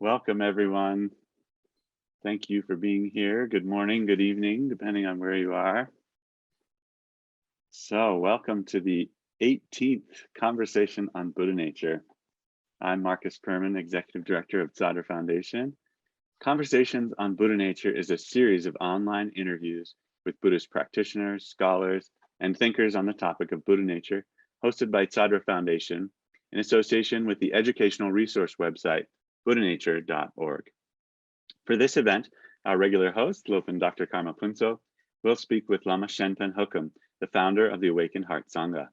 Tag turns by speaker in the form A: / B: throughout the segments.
A: Welcome, everyone. Thank you for being here. Good morning, good evening, depending on where you are. So, welcome to the 18th Conversation on Buddha Nature. I'm Marcus Perman, Executive Director of Tzadra Foundation. Conversations on Buddha Nature is a series of online interviews with Buddhist practitioners, scholars, and thinkers on the topic of Buddha Nature, hosted by Tzadra Foundation in association with the educational resource website, buddhanature.org. For this event, our regular host, Lopan Dr. Karma Punso, will speak with Lama Shenpen Hookham, the founder of the Awakened Heart Sangha.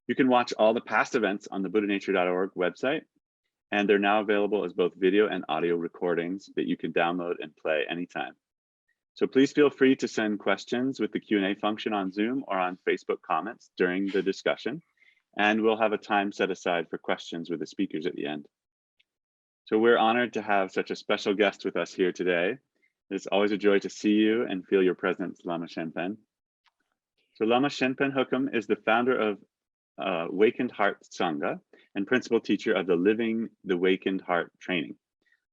A: You can watch all the past events on the buddhanature.org website, and they're now available as both video and audio recordings that you can download and play anytime. So please feel free to send questions with the Q&A function on Zoom or on Facebook comments during the discussion, and we'll have a time set aside for questions with the speakers at the end. So we're honored to have such a special guest with us here today. It's always a joy to see you and feel your presence, Lama Shenpen. So Lama Shenpen Hookham is the founder of Awakened Heart Sangha and principal teacher of the Living the Awakened Heart training.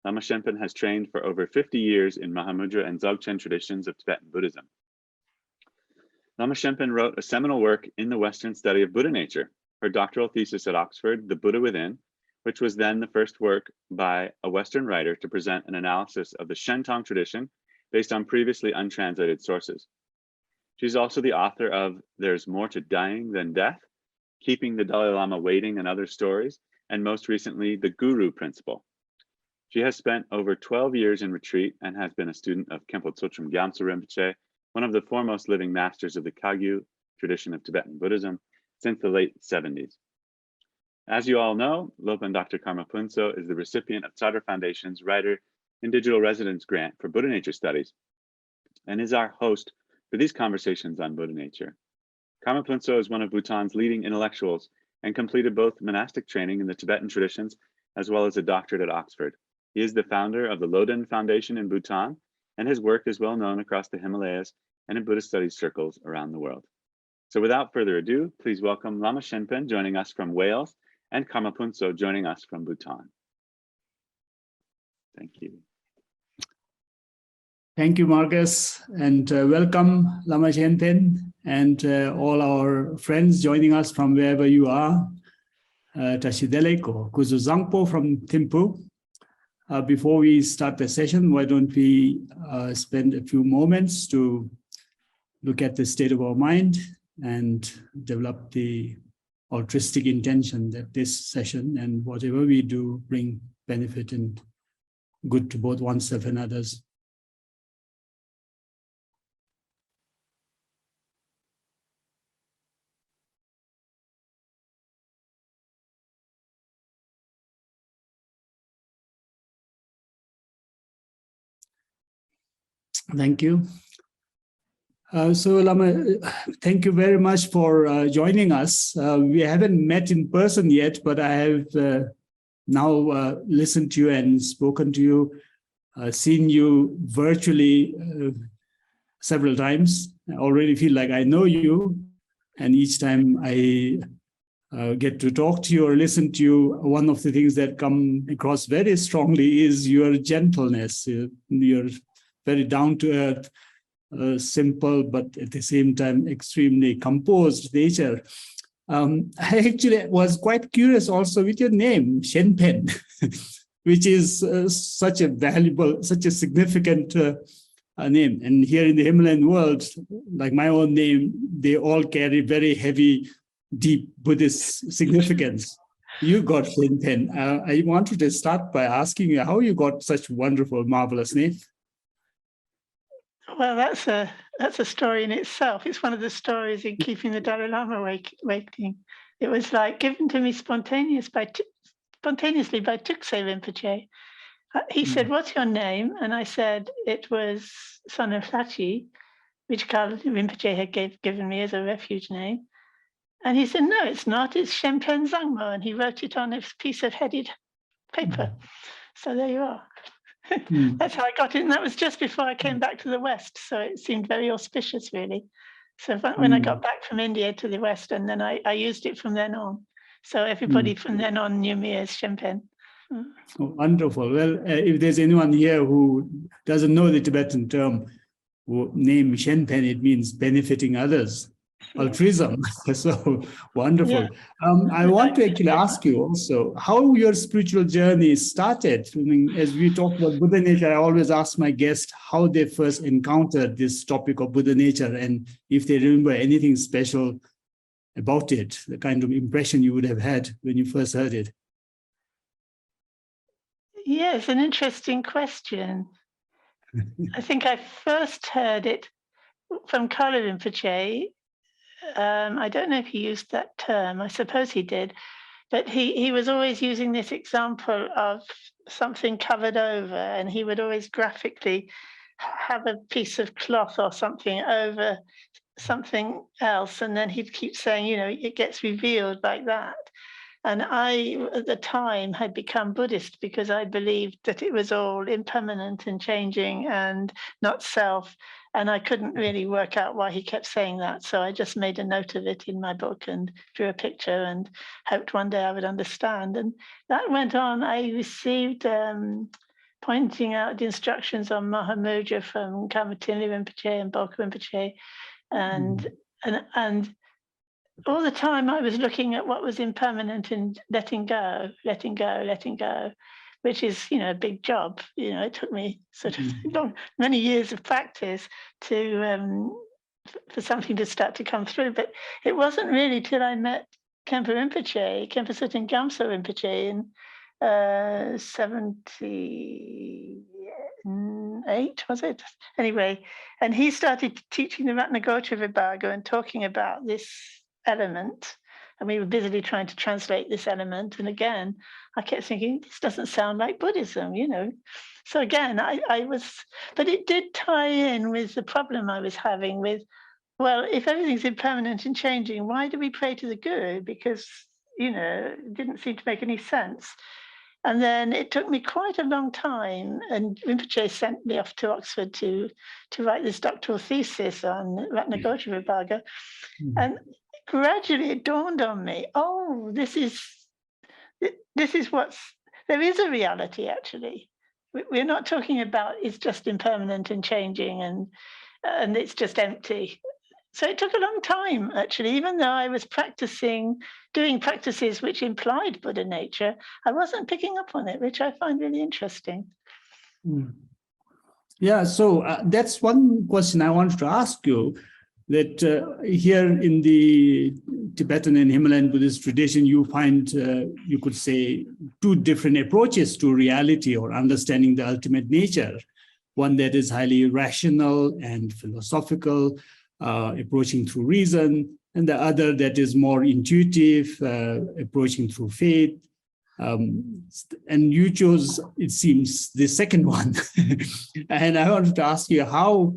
A: Lama Shenpen has trained for over 50 years in Mahamudra and Dzogchen traditions of Tibetan Buddhism. Lama Shenpen wrote a seminal work in the Western study of Buddha nature, her doctoral thesis at Oxford, The Buddha Within, which was then the first work by a Western writer to present an analysis of the Shentong tradition based on previously untranslated sources. She's also the author of There's More to Dying Than Death, Keeping the Dalai Lama Waiting and Other Stories, and most recently, The Guru Principle. She has spent over 12 years in retreat and has been a student of Khenpo Tsultrim Gyamtso Rinpoche, one of the foremost living masters of the Kagyu tradition of Tibetan Buddhism, since the late 70s. As you all know, Lopan Dr. Karma Punso is the recipient of Tzadra Foundation's Writer in Digital Residence Grant for Buddha Nature Studies and is our host for these conversations on Buddha Nature. Karma Punso is one of Bhutan's leading intellectuals and completed both monastic training in the Tibetan traditions as well as a doctorate at Oxford. He is the founder of the Loden Foundation in Bhutan, and his work is well known across the Himalayas and in Buddhist studies circles around the world. So without further ado, please welcome Lama Shenpen joining us from Wales and Karma Punso joining us from Bhutan. Thank you.
B: Thank you, Marcus, and welcome, Lama Shenpen, and all our friends joining us from wherever you are. Tashideleko, Kuzu Zangpo from Thimphu. Before we start the session, why don't we spend a few moments to look at the state of our mind and develop the altruistic intention that this session and whatever we do bring benefit and good to both oneself and others. Thank you. So Lama, thank you very much for joining us. We haven't met in person yet, but I have now listened to you and spoken to you, seen you virtually several times. I already feel like I know you, and each time I get to talk to you or listen to you, one of the things that come across very strongly is your gentleness. You're very down to earth, simple, but at the same time, extremely composed nature. I actually was quite curious also with your name, Shenpen, which is such a valuable, such a significant name. And here in the Himalayan world, like my own name, they all carry very heavy, deep Buddhist significance. You got Shenpen. I wanted to start by asking you how you got such wonderful, marvelous name.
C: Well, that's a story in itself. It's one of the stories in Keeping the Dalai Lama Waking. It was like given to me spontaneously by Tuksay Rinpoche. He said, "What's your name?" And I said it was Son of Sachi, which Karl Rinpoche had given me as a refuge name. And he said, "No, it's not. It's Shenpen Zangmo." And he wrote it on a piece of headed paper. So there you are. That's how I got it, and that was just before I came back to the West, so it seemed very auspicious, really. So when I got back from India to the West, and then I used it from then on. So everybody from then on knew me as Shenpen.
B: Oh, wonderful. Well, if there's anyone here who doesn't know the Tibetan term, name Shenpen, it means benefiting others, altruism. So wonderful. I want to actually ask you also how your spiritual journey started. I mean, as we talk about Buddha nature, I always ask my guests how they first encountered this topic of Buddha nature and if they remember anything special about it, the kind of impression you would have had when you first heard it.
C: Yes, an interesting question. I think I first heard it from Kagyu Rinpoche. I don't know if he used that term. I suppose he did. But he was always using this example of something covered over, and he would always graphically have a piece of cloth or something over something else. And then he'd keep saying, you know, it gets revealed like that. And I, at the time, had become Buddhist because I believed that it was all impermanent and changing and not self. And I couldn't really work out why he kept saying that. So I just made a note of it in my book and drew a picture and hoped one day I would understand. And that went on. I received pointing out the instructions on Mahamudra from Khenpo Tsultrim Gyamtso and Bulka Rinpoche. And all the time I was looking at what was impermanent and letting go, which is, you know, a big job. You know, it took me sort of many years of practice to for something to start to come through. But it wasn't really till I met Khenpo Tsultrim Gyamtso Rinpoche in 78, was it? Anyway, and he started teaching the Tathāgatagarbha and talking about this element, and we were busily trying to translate this element. And again, I kept thinking, this doesn't sound like Buddhism, you know. So again, I was, but it did tie in with the problem I was having with, well, if everything's impermanent and changing, why do we pray to the Guru? Because, you know, it didn't seem to make any sense. And then it took me quite a long time, and Rinpoche sent me off to Oxford to write this doctoral thesis on Tathāgatagarbha. And gradually it dawned on me, oh, this is what's, there is a reality actually. We're not talking about it's just impermanent and changing and it's just empty. So it took a long time actually, even though I was doing practices which implied Buddha nature, I wasn't picking up on it, which I find really interesting.
B: Yeah, so that's one question I wanted to ask you. That here in the Tibetan and Himalayan Buddhist tradition, you find, you could say, two different approaches to reality or understanding the ultimate nature. One that is highly rational and philosophical, approaching through reason, and the other that is more intuitive, approaching through faith. And you chose, it seems, the second one. And I wanted to ask you, how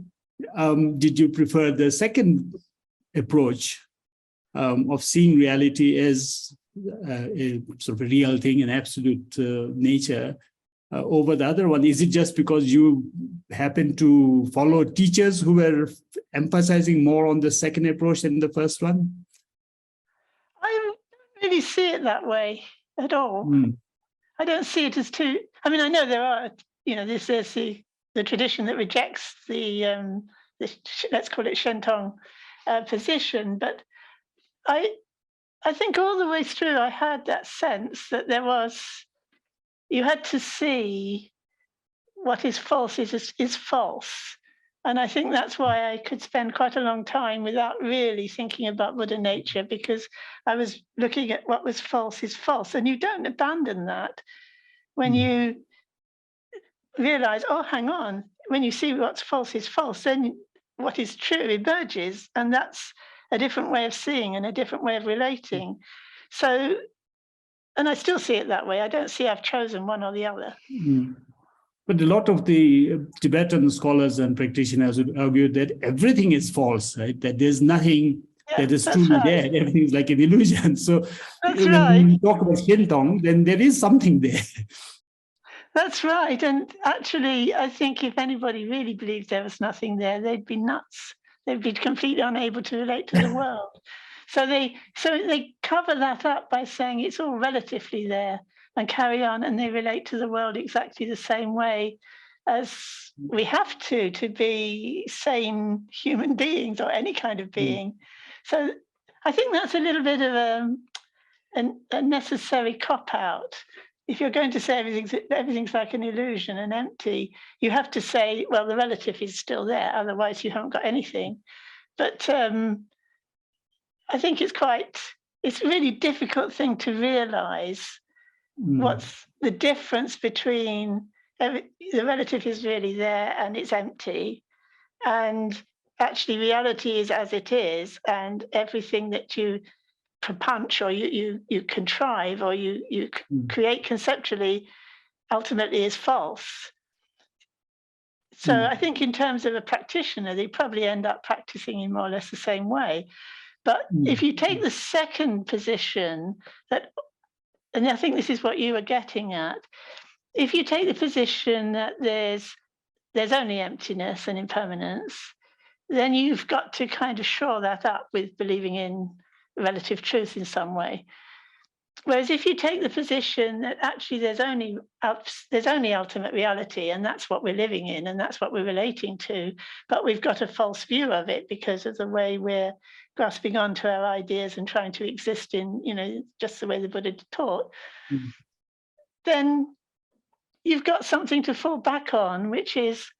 B: did you prefer the second approach of seeing reality as a sort of a real thing, an absolute nature, over the other one? Is it just because you happen to follow teachers who were emphasizing more on the second approach than the first one?
C: I don't really see it that way at all. I don't see it as two. I mean, I know there are, you know, there's the tradition that rejects the let's call it Shentong position, but I think all the way through I had that sense that you had to see what is false is false. And I think that's why I could spend quite a long time without really thinking about Buddha nature, because I was looking at what was false is false. And you don't abandon that when you realize, oh, hang on, when you see what's false is false, then what is true emerges. And that's a different way of seeing and a different way of relating. So, and I still see it that way. I don't see I've chosen one or the other.
B: But a lot of the Tibetan scholars and practitioners would argue that everything is false, right? That there's nothing that is truly there. Everything is like an illusion. So when we talk about Shentong, then there is something there.
C: That's right. And actually, I think if anybody really believed there was nothing there, they'd be nuts. They'd be completely unable to relate to the world. So they cover that up by saying it's all relatively there. and carry on, and they relate to the world exactly the same way as we have to be sane human beings or any kind of being. So I think that's a little bit of a necessary cop-out. If you're going to say everything's like an illusion and empty, you have to say, well, the relative is still there, otherwise you haven't got anything. But I think it's a really difficult thing to realize what's the difference between the relative is really there and it's empty, and actually reality is as it is, and everything that you punch or you contrive or you create conceptually ultimately is false. So I think in terms of a practitioner, they probably end up practicing in more or less the same way. But if you take the second position, and I think this is what you were getting at, if you take the position that there's only emptiness and impermanence, then you've got to kind of shore that up with believing in relative truth in some way. Whereas if you take the position that actually there's only ultimate reality, and that's what we're living in, and that's what we're relating to, but we've got a false view of it because of the way we're grasping onto our ideas and trying to exist in, just the way the Buddha taught, then you've got something to fall back on, which is,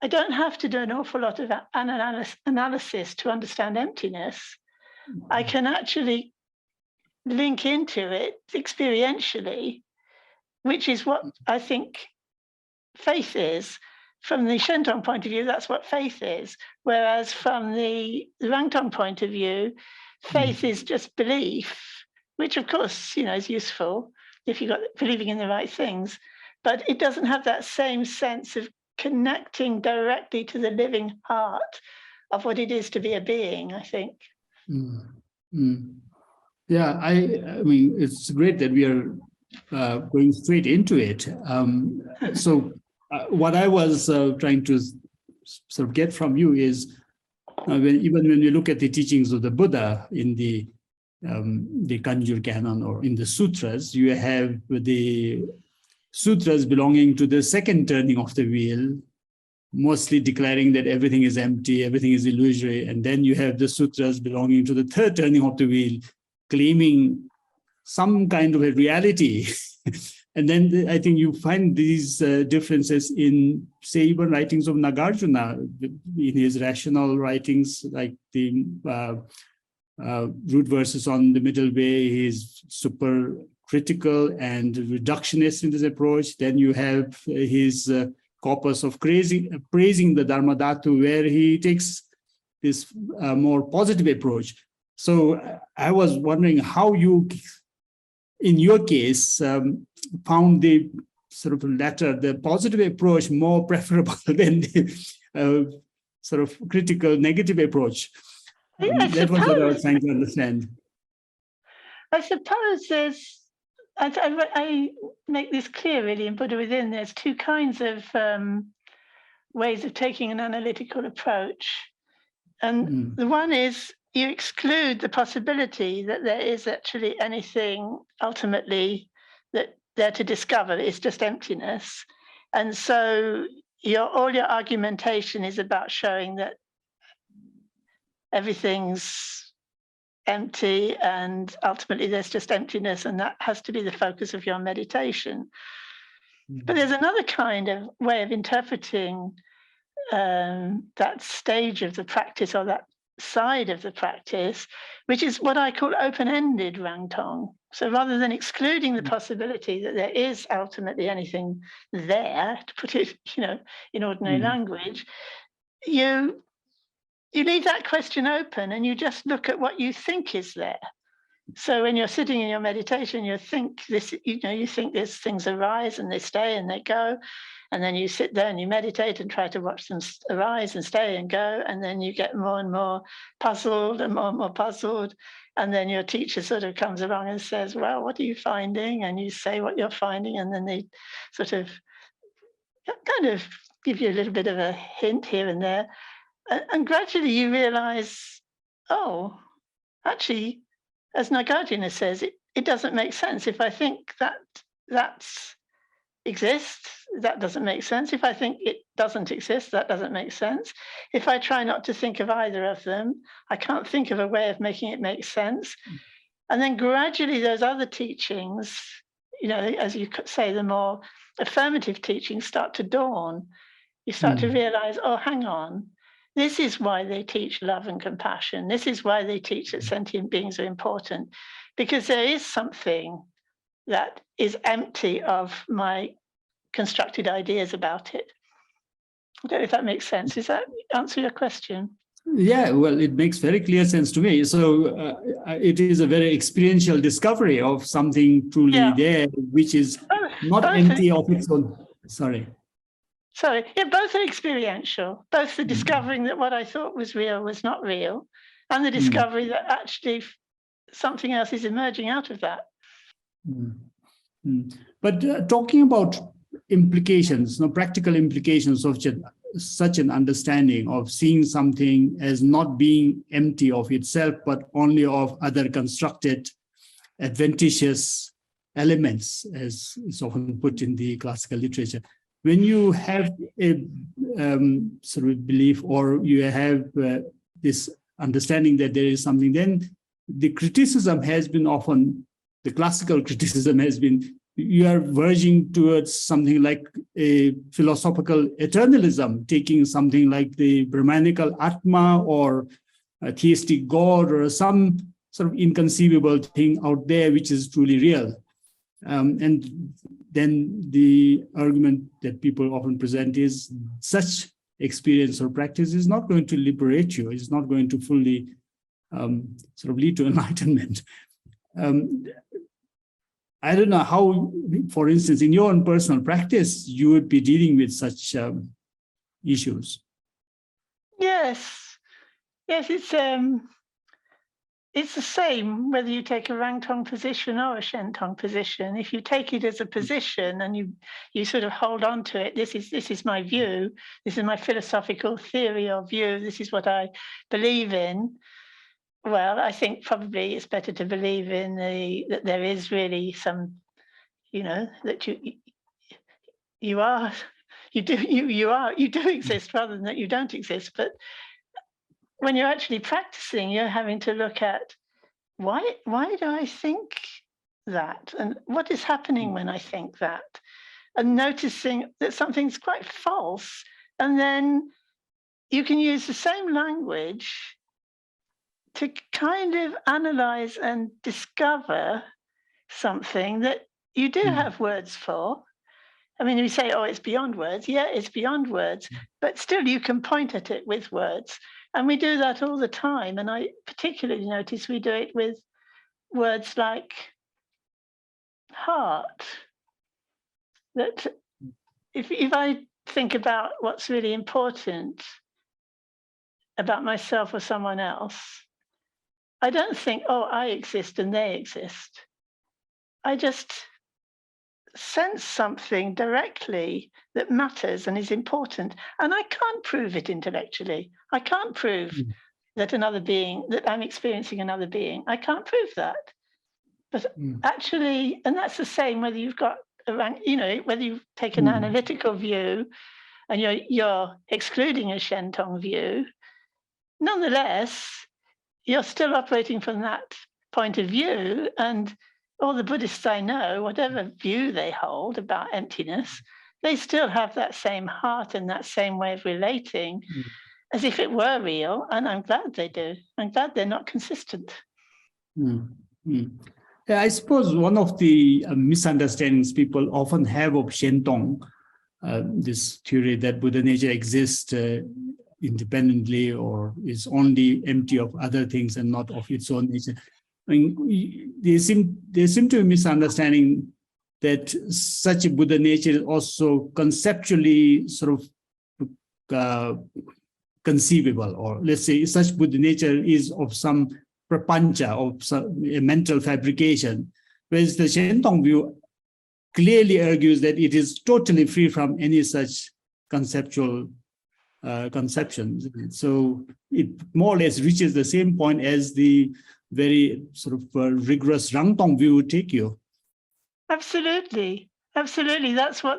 C: I don't have to do an awful lot of analysis to understand emptiness. I can actually link into it experientially, which is what I think faith is. From the Shentong point of view, that's what faith is. Whereas from the Rang-Tong point of view, faith is just belief, which of course, is useful if you've got believing in the right things, but it doesn't have that same sense of connecting directly to the living heart of what it is to be a being, I think.
B: Yeah, I mean, it's great that we are going straight into it. So what I was trying to sort of get from you is, even when we look at the teachings of the Buddha in the Kagyu canon or in the sutras, you have the sutras belonging to the second turning of the wheel, mostly declaring that everything is empty, everything is illusory. And then you have the sutras belonging to the third turning of the wheel, claiming some kind of a reality. And then I think you find these differences in, say, even writings of Nagarjuna, in his rational writings, like the root verses on the middle way. He's super critical and reductionist in this approach. Then you have his corpus of praising the Dharma Dhatu, where he takes this more positive approach. So I was wondering how you, in your case, found the sort of latter, the positive approach, more preferable than the sort of critical, negative approach. That was what I was trying to understand.
C: I suppose I make this clear really in Buddha Within. There's two kinds of ways of taking an analytical approach. And the one is you exclude the possibility that there is actually anything ultimately that there to discover. It's just emptiness. And so all your argumentation is about showing that everything's empty and ultimately there's just emptiness, and that has to be the focus of your meditation. But there's another kind of way of interpreting that stage of the practice, or that side of the practice, which is what I call open-ended Rang-Tong. So rather than excluding the possibility that there is ultimately anything there, to put it, in ordinary language, you leave that question open and you just look at what you think is there. So when you're sitting in your meditation, you think these things arise and they stay and they go. And then you sit there and you meditate and try to watch them arise and stay and go. And then you get more and more puzzled and more puzzled. And then your teacher sort of comes along and says, well, what are you finding? And you say what you're finding. And then they sort of kind of give you a little bit of a hint here and there. And gradually you realize, oh, actually, as Nagarjuna says, it doesn't make sense. If I think that exists, that doesn't make sense. If I think it doesn't exist, that doesn't make sense. If I try not to think of either of them, I can't think of a way of making it make sense. And then gradually those other teachings, as you could say, the more affirmative teachings start to dawn. You start to realize, oh, hang on, this is why they teach love and compassion. This is why they teach that sentient beings are important, because there is something that is empty of my constructed ideas about it. I don't know if that makes sense. Does that answer your question?
B: Yeah, well, it makes very clear sense to me. So it is a very experiential discovery of something truly there, which is not empty of its own. Sorry,
C: both are experiential. Both the discovering that what I thought was real was not real, and the discovery that actually something else is emerging out of that.
B: But talking about implications, practical implications of such an understanding of seeing something as not being empty of itself, but only of other constructed, adventitious elements, as is often put in the classical literature. When you have a sort of belief, or you have this understanding that there is something, then the criticism has been often, the classical criticism has been, you are verging towards something like a philosophical eternalism, taking something like the Brahmanical Atma or a theistic God or some sort of inconceivable thing out there which is truly real. And then the argument that people often present is such experience or practice is not going to liberate you, it's not going to fully sort of lead to enlightenment. I don't know how, for instance, in your own personal practice, you would be dealing with such issues.
C: Yes, it's the same whether you take a Rang-Tong position or a Shentong position. If you take it as a position and you sort of hold on to it, this is my view, this is my philosophical theory or view, this is what I believe in. Well, I think probably it's better to believe in that there is really some, that you do exist rather than that you don't exist. But when you're actually practicing, you're having to look at why do I think that, and what is happening when I think that, and noticing that something's quite false, and then you can use the same language to kind of analyze and discover something that you do have words for. I mean, we say, oh, it's beyond words. Yeah, it's beyond words, but still you can point at it with words. And we do that all the time. And I particularly notice we do it with words like heart. That if I think about what's really important about myself or someone else, I don't think, oh, I exist and they exist. I just sense something directly that matters and is important. And I can't prove it intellectually. I can't prove that I'm experiencing another being. I can't prove that. But actually, and that's the same whether you've got whether you take an analytical view and you're excluding a Shentong view, nonetheless, you're still operating from that point of view. And all the Buddhists I know, whatever view they hold about emptiness, they still have that same heart and that same way of relating as if it were real. And I'm glad they do. I'm glad they're not consistent.
B: Yeah, I suppose one of the misunderstandings people often have of Shentong, this theory that Buddha nature exists independently or is only empty of other things and not of its own nature. I mean, they seem to be misunderstanding that such a Buddha nature is also conceptually sort of conceivable, or let's say such Buddha nature is of some prapancha, of a mental fabrication, whereas the Shentong view clearly argues that it is totally free from any such conceptual conceptions. So it more or less reaches the same point as the very sort of rigorous Rang-Tong view would take you.
C: Absolutely. Absolutely. That's why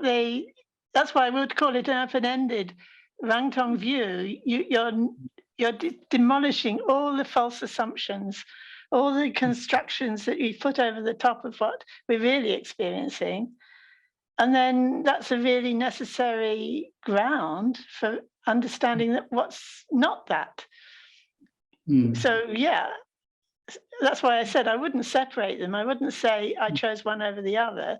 C: I would call it an open-ended Rang-Tong view. You're demolishing all the false assumptions, all the constructions that we put over the top of what we're really experiencing. And then that's a really necessary ground for understanding that what's not that. So yeah, that's why I said I wouldn't separate them. I wouldn't say I chose one over the other.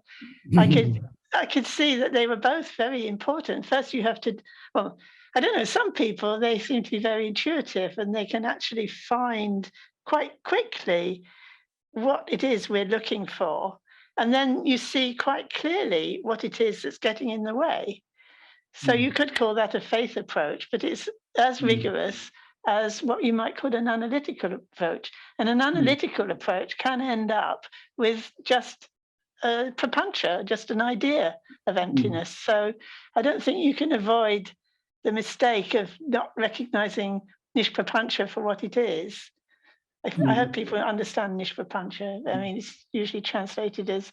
C: I could see that they were both very important. First, you have to, well, I don't know, some people, they seem to be very intuitive and they can actually find quite quickly what it is we're looking for. And then you see quite clearly what it is that's getting in the way. So you could call that a faith approach, but it's as rigorous as what you might call an analytical approach. And an analytical approach can end up with just a prapancha, just an idea of emptiness. So I don't think you can avoid the mistake of not recognizing nishprapancha for what it is. I hope people understand nishprapancha. I mean, it's usually translated as,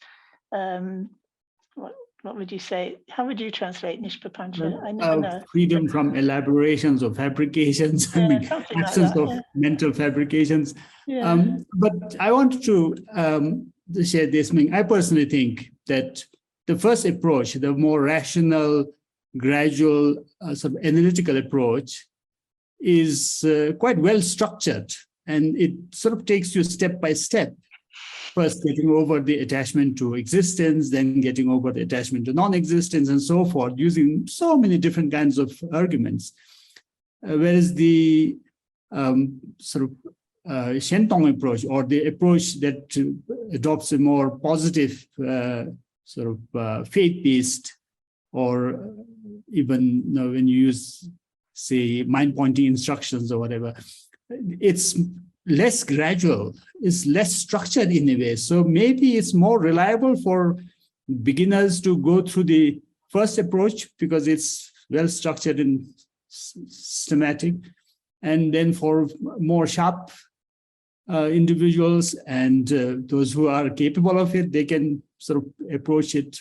C: what would you say? How would you translate nishprapancha? I never know.
B: Freedom from elaborations or fabrications.
C: Yeah,
B: I mean, absence
C: like that,
B: of mental fabrications.
C: Yeah.
B: But I wanted to share this. I mean, I personally think that the first approach, the more rational, gradual, sort of analytical approach, is quite well structured, and it sort of takes you step by step. First, getting over the attachment to existence, then getting over the attachment to non-existence, and so forth, using so many different kinds of arguments. Whereas the sort of Shentong approach, or the approach that adopts a more positive sort of faith-based, or even when you use, say, mind-pointing instructions or whatever, it's less gradual, it's less structured in a way. So maybe it's more reliable for beginners to go through the first approach because it's well structured and systematic. And then for more sharp individuals and those who are capable of it, they can sort of approach it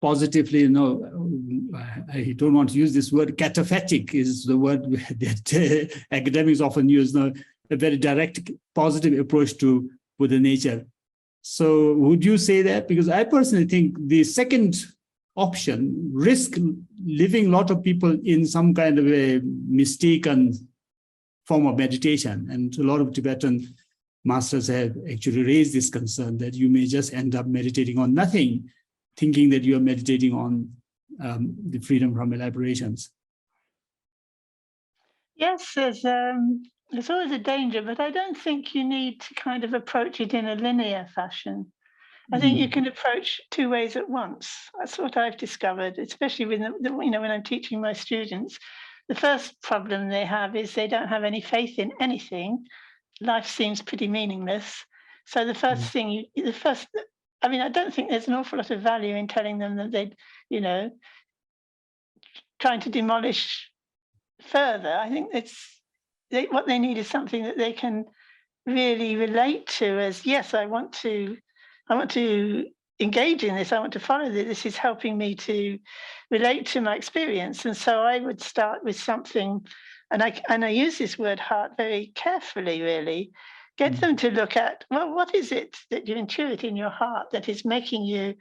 B: positively. I don't want to use this word. Cataphatic is the word that academics often use. A very direct, positive approach to Buddha nature. So would you say that? Because I personally think the second option risk leaving a lot of people in some kind of a mistaken form of meditation. And a lot of Tibetan masters have actually raised this concern that you may just end up meditating on nothing, thinking that you are meditating on the freedom from elaborations.
C: Yes, there's always a danger, but I don't think you need to kind of approach it in a linear fashion. I think you can approach two ways at once. That's what I've discovered, especially with when I'm teaching my students. The first problem they have is they don't have any faith in anything. Life seems pretty meaningless. So the first thing, I don't think there's an awful lot of value in telling them that they'd, trying to demolish further. I think what they need is something that they can really relate to as, yes, I want to engage in this. I want to follow this. This is helping me to relate to my experience. And so I would start with something, and I use this word heart very carefully, really. Get them to look at, well, what is it that you intuit in your heart that is making you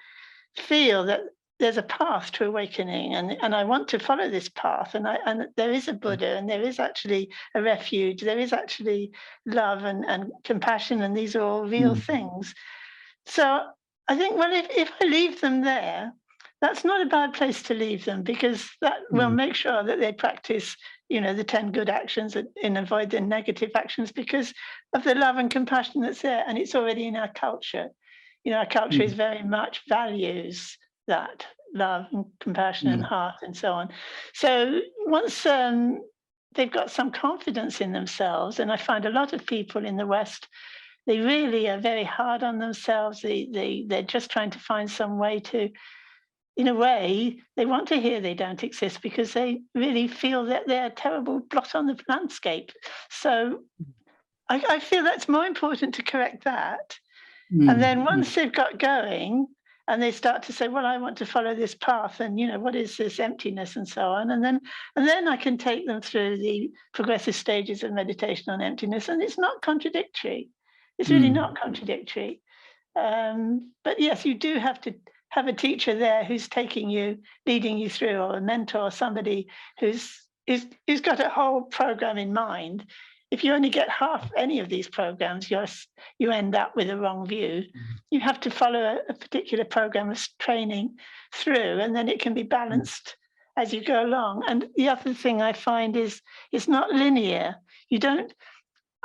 C: feel that there's a path to awakening, and I want to follow this path, and there is a Buddha, and there is actually a refuge, there is actually love and compassion, and these are all real things. So I think, well, if I leave them there, that's not a bad place to leave them, because that will make sure that they practice, the 10 good actions and avoid the negative actions because of the love and compassion that's there, and it's already in our culture. Our culture is very much values that love and compassion and heart and so on. So once they've got some confidence in themselves, and I find a lot of people in the West, they really are very hard on themselves. They're just trying to find some way to, in a way, they want to hear they don't exist because they really feel that they're a terrible blot on the landscape. So I feel that's more important to correct that. And then once they've got going and they start to say, well, I want to follow this path, and what is this emptiness and so on. And then I can take them through the progressive stages of meditation on emptiness. And it's not contradictory. It's really not contradictory. But yes, you do have to have a teacher there who's leading you through, or a mentor, somebody who's got a whole program in mind. If you only get half any of these programs, you end up with a wrong view. You have to follow a particular program of training through, and then it can be balanced as you go along. And the other thing I find is it's not linear. You don't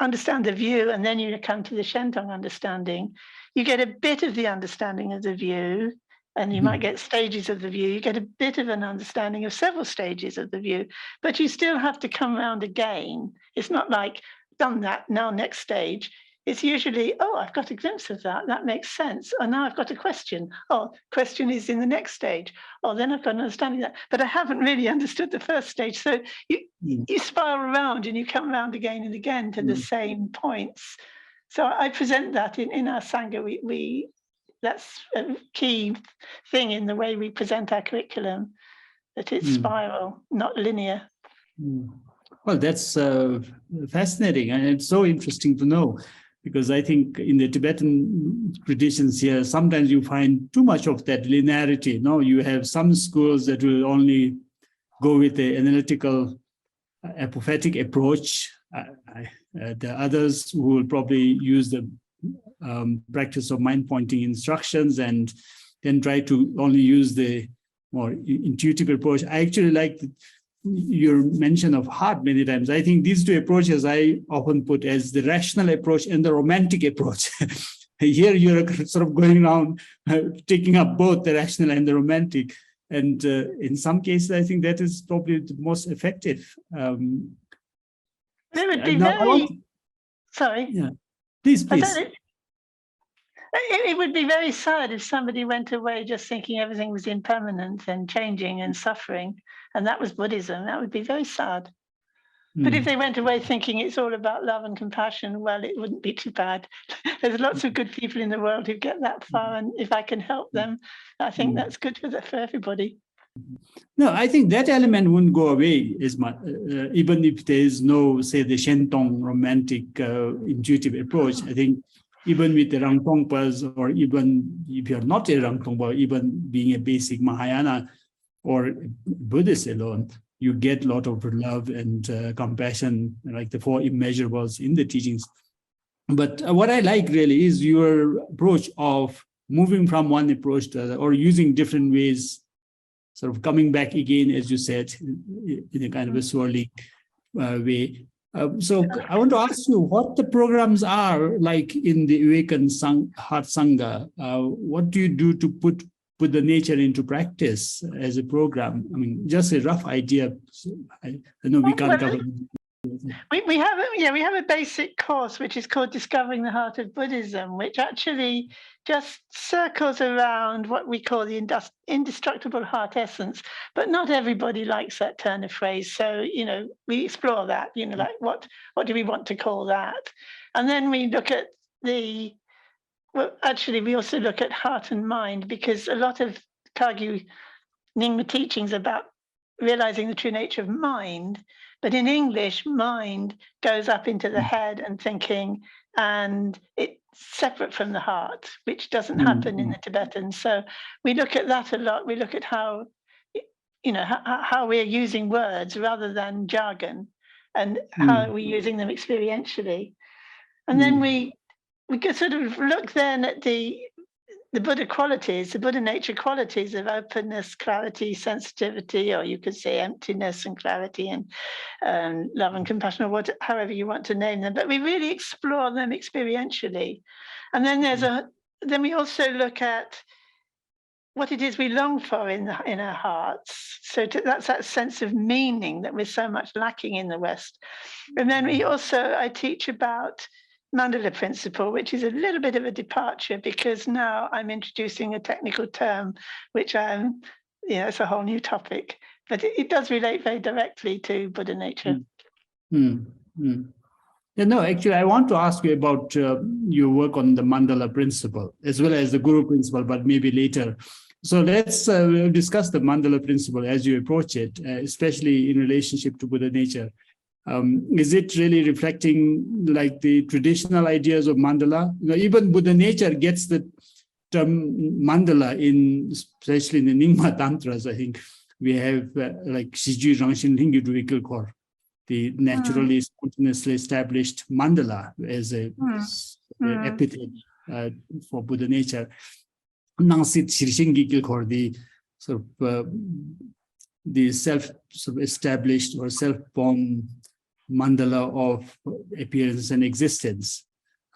C: understand the view and then you come to the Shentong understanding. You get a bit of the understanding of the view, and you might get stages of the view. You get a bit of an understanding of several stages of the view, but you still have to come around again. It's not like, done that, now next stage. It's usually, oh, I've got a glimpse of that. That makes sense. And now I've got a question. Oh, question is in the next stage. Oh, then I've got an understanding of that. But I haven't really understood the first stage. So you spiral around and you come around again and again to the same points. So I present that in our Sangha. That's a key thing in the way we present our curriculum, that it's spiral, not linear.
B: Well, that's fascinating, and it's so interesting to know, because I think in the Tibetan traditions here, sometimes you find too much of that linearity. No, you have some schools that will only go with the analytical, apophatic approach. The others who will probably use the practice of mind pointing instructions and then try to only use the more intuitive approach. I actually like your mention of heart many times. I think these two approaches I often put as the rational approach and the romantic approach. Here you're sort of going around taking up both the rational and the romantic. And in some cases, I think that is probably the most effective.
C: It would be sorry.
B: Yeah, please.
C: It would be very sad if somebody went away just thinking everything was impermanent and changing and suffering, and that was Buddhism. That would be very sad. But if they went away thinking it's all about love and compassion, well, it wouldn't be too bad. There's lots of good people in the world who get that far, and if I can help them, I think that's good for everybody.
B: No, I think that element wouldn't go away as much, even if there is no, say, the Shentong romantic intuitive approach. I think even with the Rang-Tong, or even if you're not a Rang-Tong, or even being a basic Mahayana or Buddhist alone, you get a lot of love and compassion, like the four immeasurables in the teachings. But what I like really is your approach of moving from one approach to the other, or using different ways, sort of coming back again, as you said, in a kind of a swirling way. So I want to ask you what the programs are like in the Awakened Heart Sangha. What do you do to put the nature into practice as a program? I mean, just a rough idea. I know we can't cover.
C: We have a basic course which is called Discovering the Heart of Buddhism, which actually just circles around what we call the indestructible heart essence. But not everybody likes that turn of phrase. So, we explore that, like what do we want to call that? And then we look at we also look at heart and mind, because a lot of Kagyu Nyingma teachings about realizing the true nature of mind. But in English, mind goes up into the head and thinking, and it's separate from the heart, which doesn't happen in the Tibetan. So we look at that a lot. We look at how we're using words rather than jargon, and how we're using them experientially. And then we could sort of look then at the Buddha qualities, the Buddha nature qualities of openness, clarity, sensitivity, or you could say emptiness and clarity, and love and compassion, or however you want to name them. But we really explore them experientially. And then then we also look at what it is we long for in our hearts. So that's that sense of meaning that we're so much lacking in the West. And then I teach about Mandala Principle, which is a little bit of a departure, because now I'm introducing a technical term which I'm it's a whole new topic, but it does relate very directly to Buddha nature.
B: Yeah, no, actually, I want to ask you about your work on the Mandala Principle, as well as the Guru Principle, but maybe later. So let's discuss the Mandala Principle as you approach it, especially in relationship to Buddha nature. Is it really reflecting like the traditional ideas of mandala? Even Buddha nature gets the term mandala especially in the Nyingma Tantras. I think we have like Shiju Rangshin Lingyu Duikil Kor, the naturally spontaneously established mandala as a epithet for Buddha nature. Nangsit Shirshingi Kilkor, the sort of the self-established or self-born mandala of appearance and existence,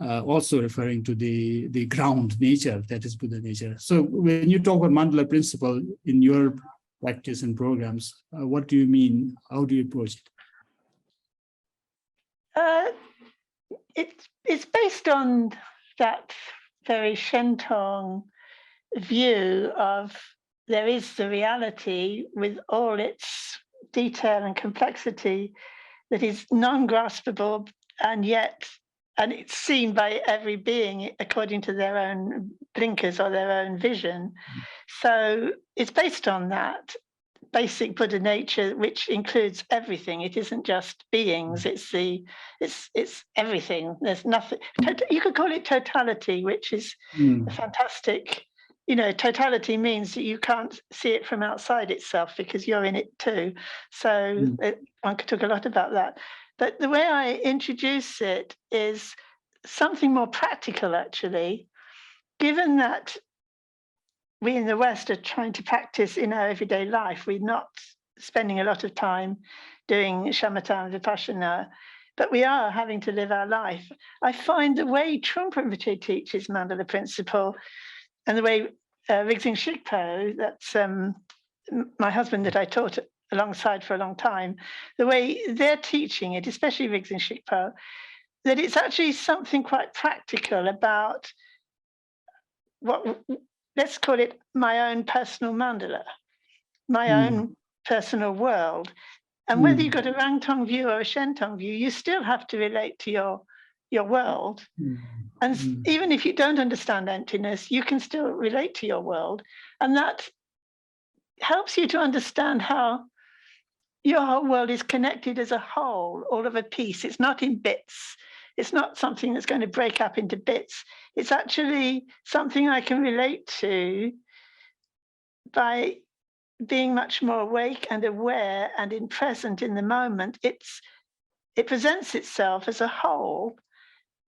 B: also referring to the ground nature that is Buddha nature. So when you talk about Mandala Principle in your practice and programs, what do you mean? How do you approach
C: it? It's based on that very Shentong view of there is the reality with all its detail and complexity that is non-graspable, and it's seen by every being according to their own blinkers or their own vision. So it's based on that basic Buddha nature, which includes everything. It isn't just beings, it's everything. There's nothing, you could call it totality, which is a fantastic, totality means that you can't see it from outside itself because you're in it too. So one could talk a lot about that. But the way I introduce it is something more practical, actually, given that we in the West are trying to practice in our everyday life. We're not spending a lot of time doing shamatha and vipassana, but we are having to live our life. I find the way Trungpa Rinpoche teaches Mandala Principle and the way Rigzing Shigpo, that's my husband that I taught alongside for a long time, the way they're teaching it, especially Rigzing Shigpo, that it's actually something quite practical about what, let's call it my own personal mandala, my own personal world. And whether you've got a Rang-Tong view or a Shentong view, you still have to relate to your world. And even if you don't understand emptiness, you can still relate to your world. And that helps you to understand how your whole world is connected as a whole, all of a piece. It's not in bits. It's not something that's going to break up into bits. It's actually something I can relate to by being much more awake and aware and present in the moment. It presents itself as a whole,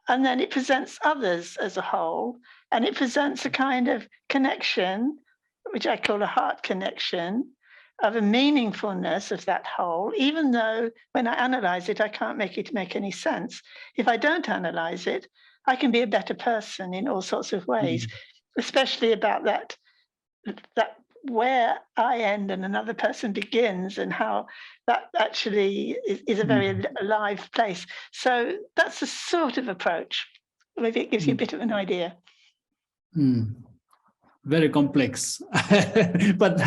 C: and then it presents others as a whole, and it presents a kind of connection, which I call a heart connection, of a meaningfulness of that whole, even though when I analyze it, I can't make it make any sense. If I don't analyze it, I can be a better person in all sorts of ways, especially about that where I end and another person begins, and how that actually is a very alive place. So that's the sort of approach. Maybe it gives you a bit of an idea.
B: Very complex, but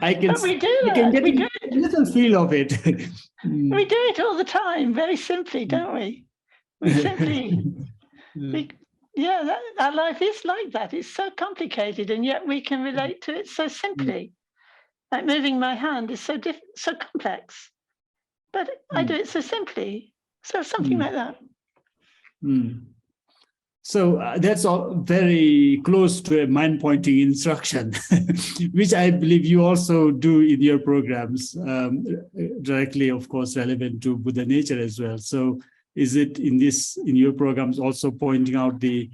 B: I can.
C: But we do
B: you can
C: that.
B: get a little feel of it.
C: We do it all the time, very simply, don't we? We simply, our life is like that. It's so complicated, and yet we can relate to it so simply. Like moving my hand is so complex, but I do it so simply. So something like that.
B: So that's all very close to a mind-pointing instruction, which I believe you also do in your programs, directly, of course, relevant to Buddha nature as well. So is it in your programs also pointing out the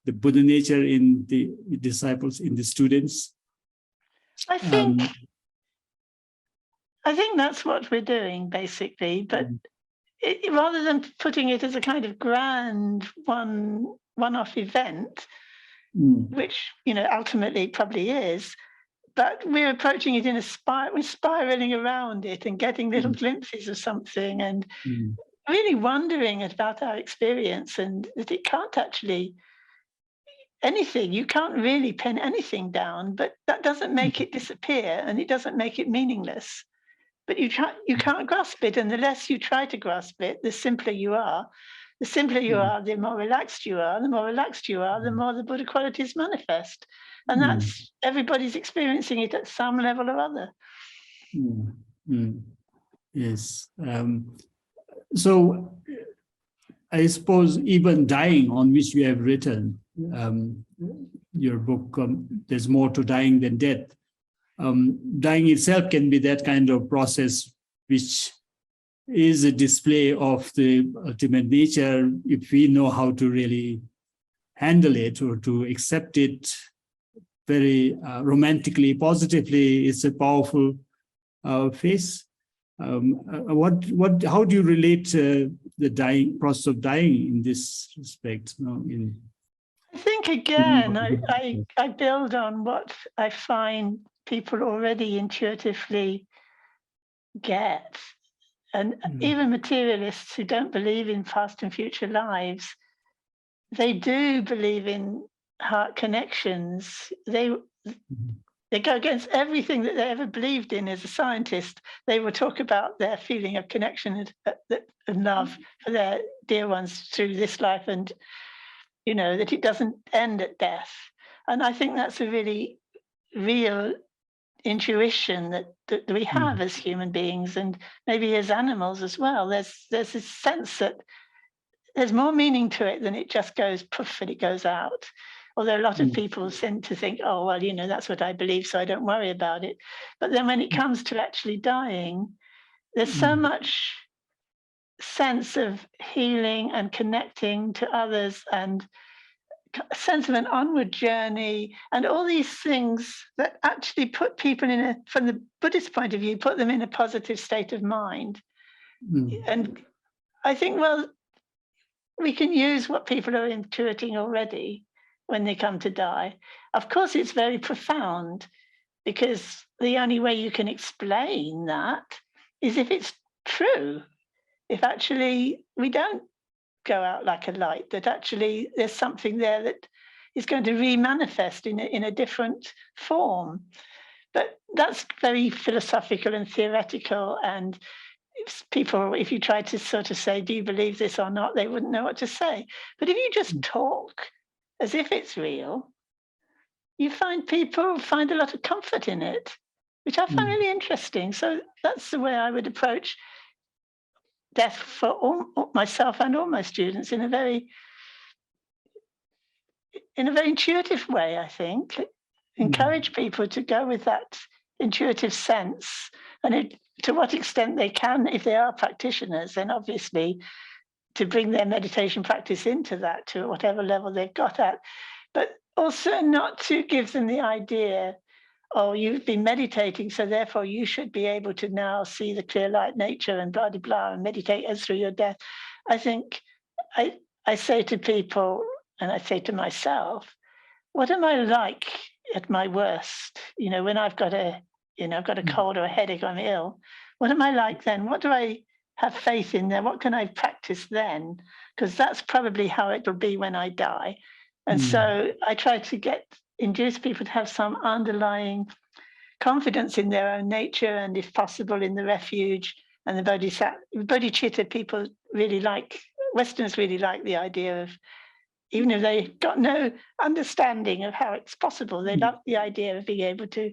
B: Buddha nature in the disciples, in the students?
C: I think that's what we're doing, basically, but rather than putting it as a kind of grand one-off event, which ultimately probably is, but we're approaching it in we're spiraling around it and getting little glimpses of something, and really wondering about our experience, and that it can't actually, anything. You can't really pin anything down, but that doesn't make it disappear, and it doesn't make it meaningless. But you can't grasp it, and the less you try to grasp it, the simpler you are. The simpler you are, the more relaxed you are. The more relaxed you are, the more the Buddha qualities manifest. And that's, everybody's experiencing it at some level or other.
B: Yes. So I suppose even dying, on which you have written your book, There's More to Dying Than Death. Dying itself can be that kind of process which is a display of the ultimate nature if we know how to really handle it or to accept it very romantically, positively. It's a powerful phase. How do you relate the dying process of dying in this respect?
C: I think again, I build on what I find people already intuitively get. And even materialists who don't believe in past and future lives, they do believe in heart connections. They go against everything that they ever believed in as a scientist. They will talk about their feeling of connection and love for their dear ones through this life, and that it doesn't end at death. And I think that's a really real intuition that we have as human beings, and maybe as animals as well. There's this sense that there's more meaning to it than it just goes poof and it goes out. Although a lot of people tend to think, oh, well, that's what I believe, so I don't worry about it. But then when it comes to actually dying, there's so much sense of healing and connecting to others, and a sense of an onward journey, and all these things that actually put people from the Buddhist point of view, put them in a positive state of mind. And I think, well, we can use what people are intuiting already when they come to die. Of course, it's very profound, because the only way you can explain that is if it's true. If actually we don't go out like a light, that actually there's something there that is going to re-manifest in a different form. But that's very philosophical and theoretical, and if you try to sort of say, do you believe this or not, they wouldn't know what to say. But if you just talk as if it's real, you find people find a lot of comfort in it, which I find really interesting. So that's the way I would approach death for myself and all my students, in a very intuitive way, I think. Encourage people to go with that intuitive sense, and to what extent they can, if they are practitioners, then obviously to bring their meditation practice into that, to whatever level they've got at. But also not to give them the idea, oh, you've been meditating, so therefore you should be able to now see the clear light nature and blah, blah, blah, and meditate as through your death. I think I say to people, and I say to myself, what am I like at my worst? When I've got a cold or a headache, I'm ill. What am I like then? What do I have faith in there? What can I practice then? Because that's probably how it will be when I die. And so I try to induce people to have some underlying confidence in their own nature, and if possible in the refuge and the bodhicitta. People really like, Westerners really like the idea of, even if they've got no understanding of how it's possible, they love the idea of being able to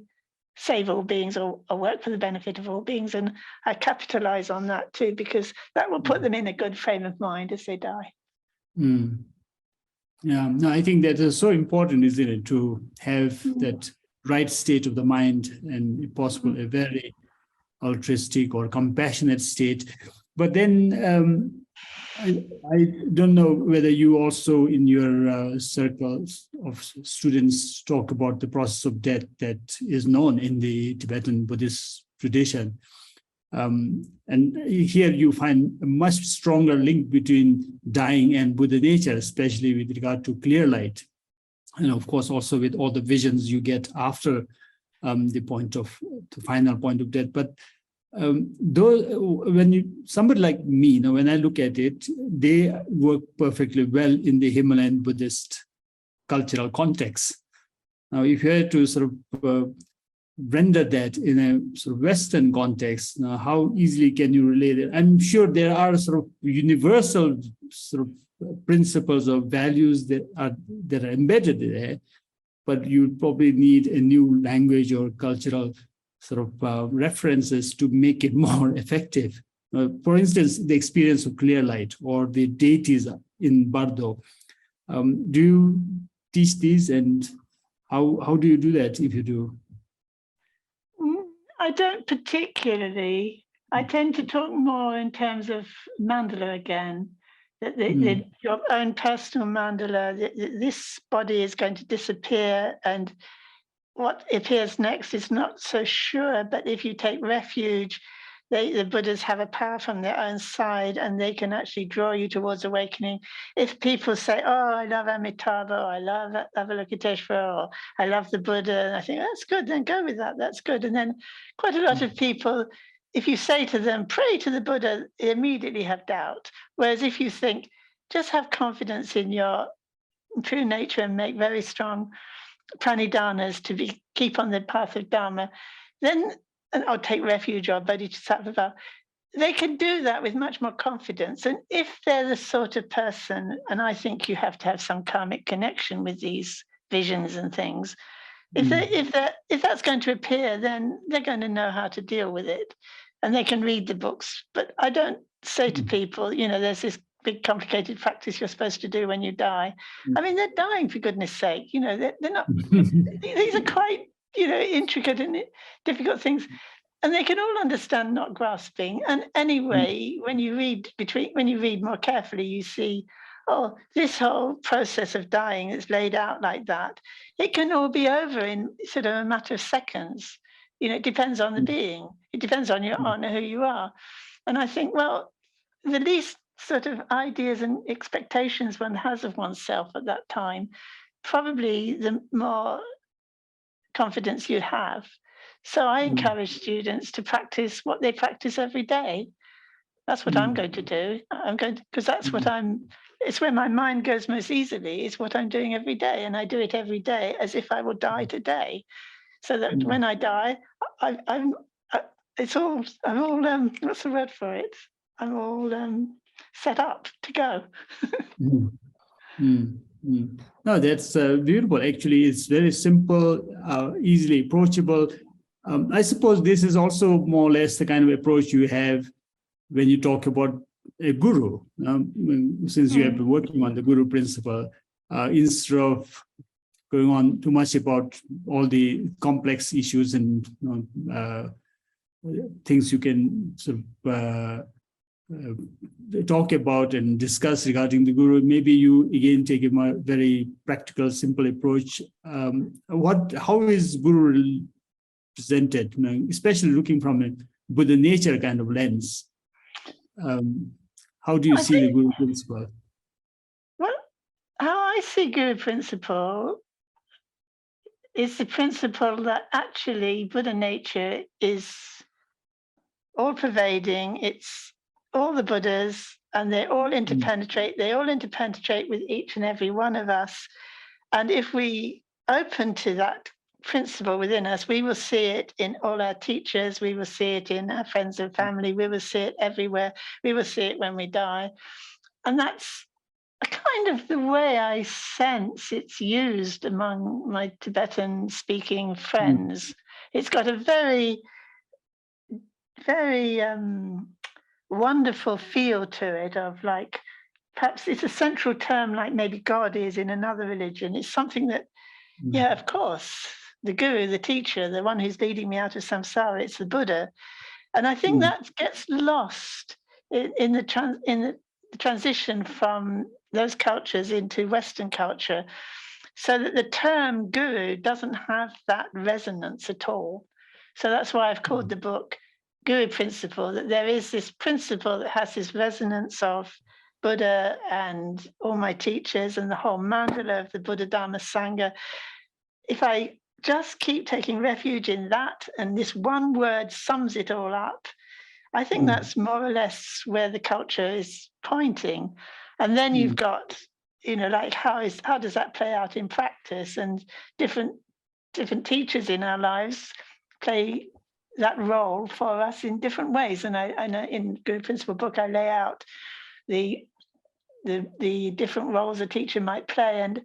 C: save all beings or work for the benefit of all beings. And I capitalize on that too, because that will put them in a good frame of mind as they die.
B: Yeah, no, I think that is so important, isn't it, to have that right state of the mind, and if possible, a very altruistic or compassionate state. But then I don't know whether you also in your circles of students talk about the process of death that is known in the Tibetan Buddhist tradition. And here you find a much stronger link between dying and Buddha nature, especially with regard to clear light. And of course, also with all the visions you get after the final point of death. But somebody like me, when I look at it, they work perfectly well in the Himalayan Buddhist cultural context. Now, if you had to sort of render that in a sort of Western context, how easily can you relate it? I'm sure there are sort of universal sort of principles or values that are embedded there, but you probably need a new language or cultural sort of references to make it more effective. For instance, the experience of clear light or the deities in Bardo. Do you teach these, and how do you do that if you do?
C: I don't particularly. I tend to talk more in terms of mandala again. That your own personal mandala, this body is going to disappear, and what appears next is not so sure. But if you take refuge, the Buddhas have a power from their own side, and they can actually draw you towards awakening. If people say, "Oh, I love Amitabha," or "I love Avalokiteshvara," or "I love the Buddha," and I think that's good, then go with that. That's good. And then quite a lot of people, if you say to them, "Pray to the Buddha," they immediately have doubt. Whereas if you think, just have confidence in your true nature and make very strong pranidhanas to keep on the path of Dharma, then, and I'll take refuge or bodhisattva, they can do that with much more confidence. And if they're the sort of person, and I think you have to have some karmic connection with these visions and things, if that's going to appear, then they're going to know how to deal with it, and they can read the books. But I don't say to people, there's this big complicated practice you're supposed to do when you die. I mean, they're dying, for goodness sake. They're not. These are quite intricate and difficult things, and they can all understand not grasping. And anyway, when you read more carefully, you see, oh, this whole process of dying is laid out like that. It can all be over in sort of a matter of seconds. It depends on the being. It depends on who you are. And I think, well, the least sort of ideas and expectations one has of oneself at that time, probably the more confidence you have. So I encourage students to practice what they practice every day. That's what I'm going to do. Because that's what it's where my mind goes most easily, is what I'm doing every day. And I do it every day as if I will die today. So that when I die, I'm all, what's the word for it? I'm all set up to go.
B: No, that's beautiful. Actually, it's very simple, easily approachable. I suppose this is also more or less the kind of approach you have when you talk about a guru. Since you have been working on the guru principle, instead of going on too much about all the complex issues and things you can sort of talk about and discuss regarding the guru, maybe you again take a very practical, simple approach. How is guru presented, especially looking from a Buddha nature kind of lens? How do you see the guru principle?
C: Well, how I see guru principle is the principle that actually Buddha nature is all-pervading. It's all the Buddhas, and they all interpenetrate. They all interpenetrate with each and every one of us. And if we open to that principle within us, we will see it in all our teachers. We will see it in our friends and family. We will see it everywhere. We will see it when we die. And that's a kind of the way I sense it's used among my Tibetan-speaking friends. It's got a very, very wonderful feel to it, of like, perhaps it's a central term like maybe God is in another religion. It's something that, yeah, of course, the guru, the teacher, the one who's leading me out of samsara, it's the Buddha. And I think that gets lost in the transition from those cultures into Western culture, so that the term guru doesn't have that resonance at all. So that's why I've called the book Guru Principle, that there is this principle that has this resonance of Buddha and all my teachers and the whole mandala of the Buddha Dharma Sangha. If I just keep taking refuge in that, and this one word sums it all up, I think that's more or less where the culture is pointing. And then you've got, like how does that play out in practice? And different teachers in our lives play that role for us in different ways. And I know in Guru Principle book, I lay out the different roles a teacher might play, and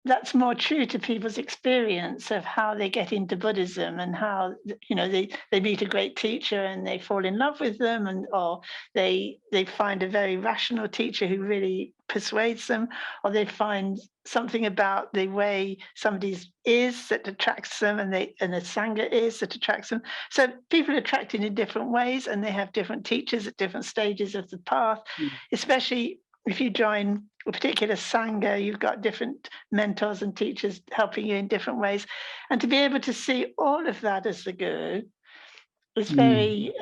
C: that's more true to people's experience of how they get into Buddhism, and how they meet a great teacher and they fall in love with them, or they find a very rational teacher who really persuades them, or they find something about the way somebody is that attracts them, and the Sangha is that attracts them. So people are attracted in different ways, and they have different teachers at different stages of the path, especially if you join a particular Sangha, you've got different mentors and teachers helping you in different ways. And to be able to see all of that as the Guru is very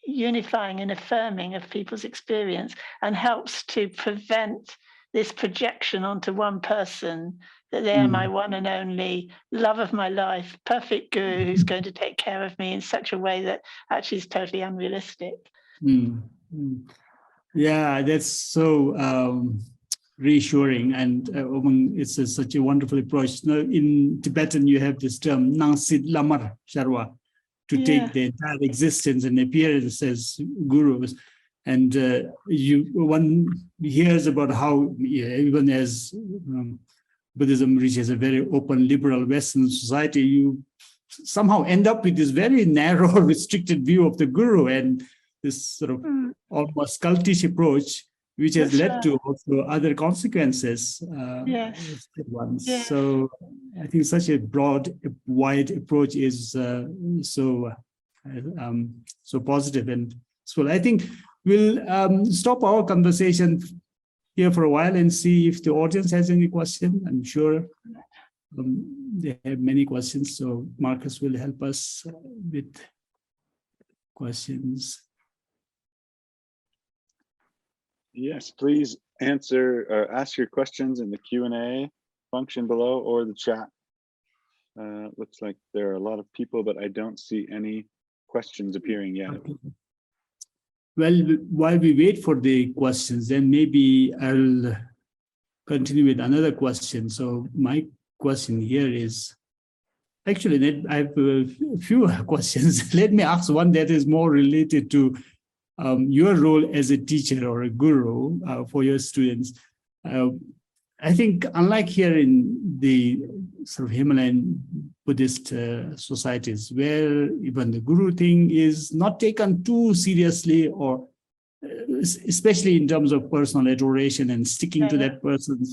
C: unifying and affirming of people's experience, and helps to prevent this projection onto one person that they are my one and only love of my life, perfect Guru who's going to take care of me in such a way that actually is totally unrealistic.
B: Yeah, that's so reassuring, and it's such a wonderful approach. In Tibetan, you have this term "nang sit lamar sharwa," to take the entire existence and appearance as gurus. And one hears about how even as Buddhism reaches a very open, liberal Western society, you somehow end up with this very narrow, restricted view of the Guru, and this sort of almost cultish approach, which has led to also other consequences. So I think such a broad, wide approach is so positive and useful. I think we'll stop our conversation here for a while and see if the audience has any question. I'm sure they have many questions, so Marcus will help us with questions.
A: Yes, please answer or ask your questions in the Q&A function below or the chat. Looks like there are a lot of people, but I don't see any questions appearing yet.
B: Okay. Well, while we wait for the questions, then maybe I'll continue with another question. So my question here is, actually, I have a few questions. Let me ask one that is more related to your role as a teacher or a guru for your students. I think unlike here in the sort of Himalayan Buddhist societies, where even the guru thing is not taken too seriously, or especially in terms of personal adoration and sticking to that person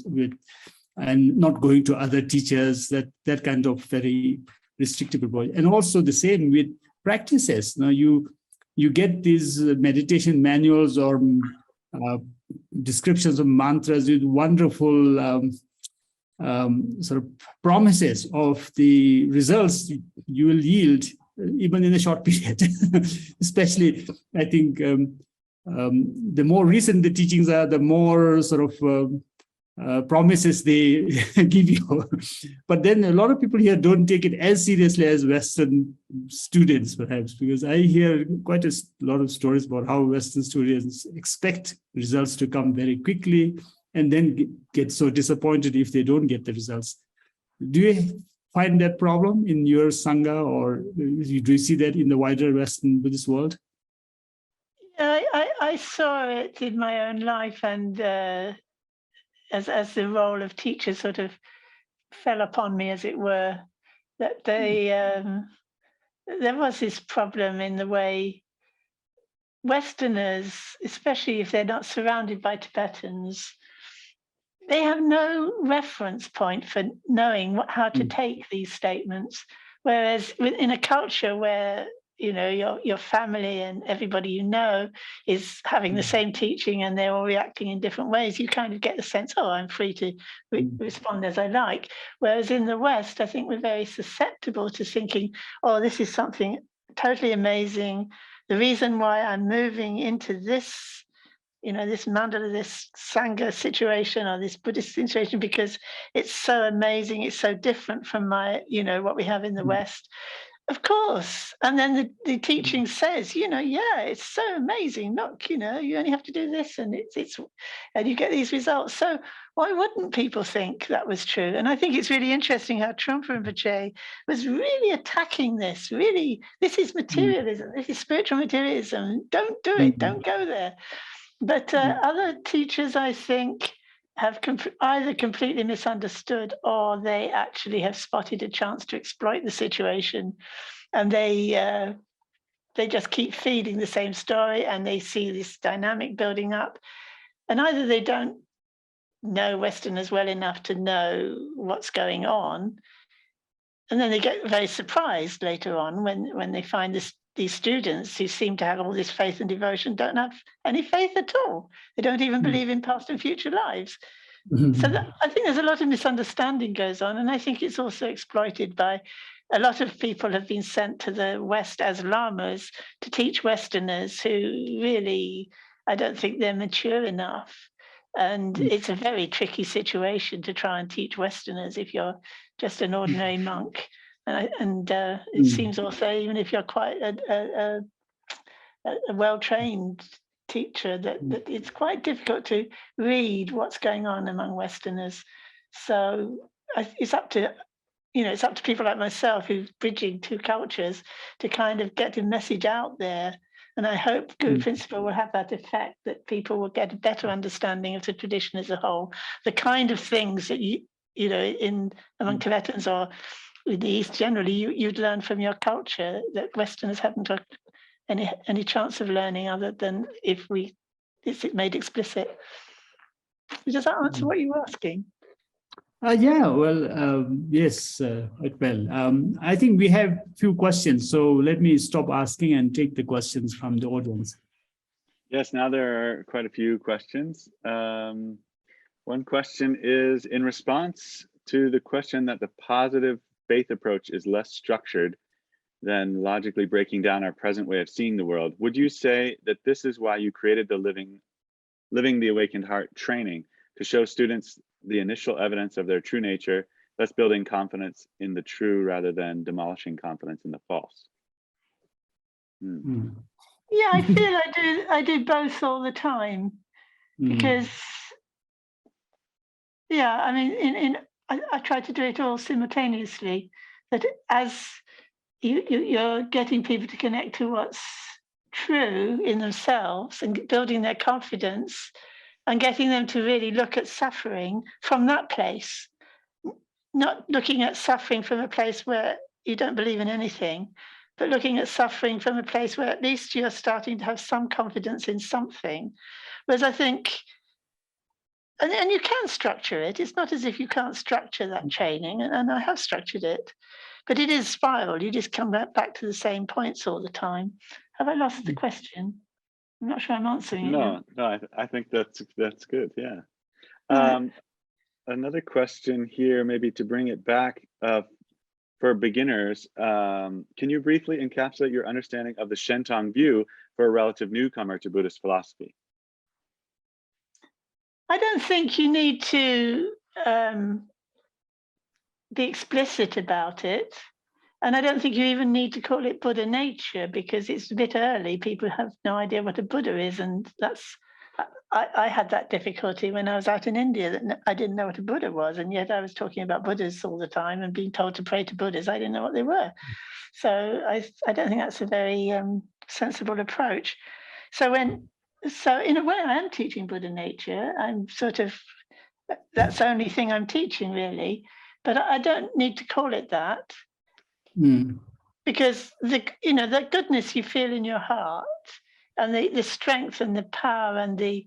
B: and not going to other teachers, that kind of very restrictive approach. And also the same with practices. Now you get these meditation manuals or descriptions of mantras with wonderful sort of promises of the results you will yield even in a short period. Especially, I think the more recent the teachings are, the more sort of promises they give you. But then a lot of people here don't take it as seriously as Western students, perhaps, because I hear quite a lot of stories about how Western students expect results to come very quickly and then get so disappointed if they don't get the results. Do you find that problem in your Sangha, or do you see that in the wider Western Buddhist world?
C: Yeah, I saw it in my own life, and as the role of teacher sort of fell upon me, as it were, that there was this problem in the way Westerners, especially if they're not surrounded by Tibetans, they have no reference point for knowing how to take these statements. Whereas in a culture where your family and everybody you know is having the same teaching and they're all reacting in different ways, you kind of get the sense, oh, I'm free to respond as I like. Whereas in the West, I think we're very susceptible to thinking, oh, this is something totally amazing. The reason why I'm moving into this, this mandala, this Sangha situation or this Buddhist situation, because it's so amazing, it's so different from what we have in the West. Of course. And then the teaching says, yeah, it's so amazing. Look, you only have to do this and and you get these results. So why wouldn't people think that was true? And I think it's really interesting how Trungpa Rinpoche was really attacking this. Really, this is materialism. This is spiritual materialism. Don't do it. Don't go there. But other teachers, I think, have either completely misunderstood or they actually have spotted a chance to exploit the situation, and they just keep feeding the same story, and they see this dynamic building up, and either they don't know Westerners well enough to know what's going on, and then they get very surprised later on when they find these students who seem to have all this faith and devotion don't have any faith at all. They don't even believe in past and future lives. So I think there's a lot of misunderstanding goes on, and I think it's also exploited by a lot of people have been sent to the West as lamas to teach Westerners who really, I don't think they're mature enough. And it's a very tricky situation to try and teach Westerners if you're just an ordinary monk. And it seems also, even if you're quite a well-trained teacher, that it's quite difficult to read what's going on among Westerners. So it's up to people like myself who's bridging two cultures to kind of get the message out there. And I hope Guru Principle will have that effect, that people will get a better understanding of the tradition as a whole, the kind of things that among Tibetans or in the East generally, you'd learn from your culture that Westerners haven't got any chance of learning other than if it's made explicit. Does that answer what you were asking?
B: Yeah, well, yes, quite well. I think we have a few questions, so let me stop asking and take the questions from the audience.
A: Yes, now there are quite a few questions. One question is, in response to the question that the positive faith approach is less structured than logically breaking down our present way of seeing the world, would you say that this is why you created the Living the Awakened Heart training, to show students the initial evidence of their true nature, thus building confidence in the true rather than demolishing confidence in the false?
C: Yeah, I feel I do both all the time, because I mean, I try to do it all simultaneously, that as you're getting people to connect to what's true in themselves and building their confidence and getting them to really look at suffering from that place, not looking at suffering from a place where you don't believe in anything, but looking at suffering from a place where at least you're starting to have some confidence in something. Whereas I think, and you can structure it. It's not as if you can't structure that training, and I have structured it, but it is spiral. You just come back to the same points all the time. Have I lost the question? I'm not sure I'm answering it.
A: No, I think that's good. Yeah. Another question here, maybe to bring it back for beginners. Can you briefly encapsulate your understanding of the Shentong view for a relative newcomer to Buddhist philosophy?
C: I don't think you need to be explicit about it. And I don't think you even need to call it Buddha nature, because it's a bit early. People have no idea what a Buddha is. And I had that difficulty when I was out in India, that I didn't know what a Buddha was. And yet I was talking about Buddhas all the time and being told to pray to Buddhas. I didn't know what they were. So I don't think that's a very sensible approach. So in a way, I am teaching Buddha nature. I'm that's the only thing I'm teaching, really. But I don't need to call it that. Because the goodness you feel in your heart, and the strength and the power and the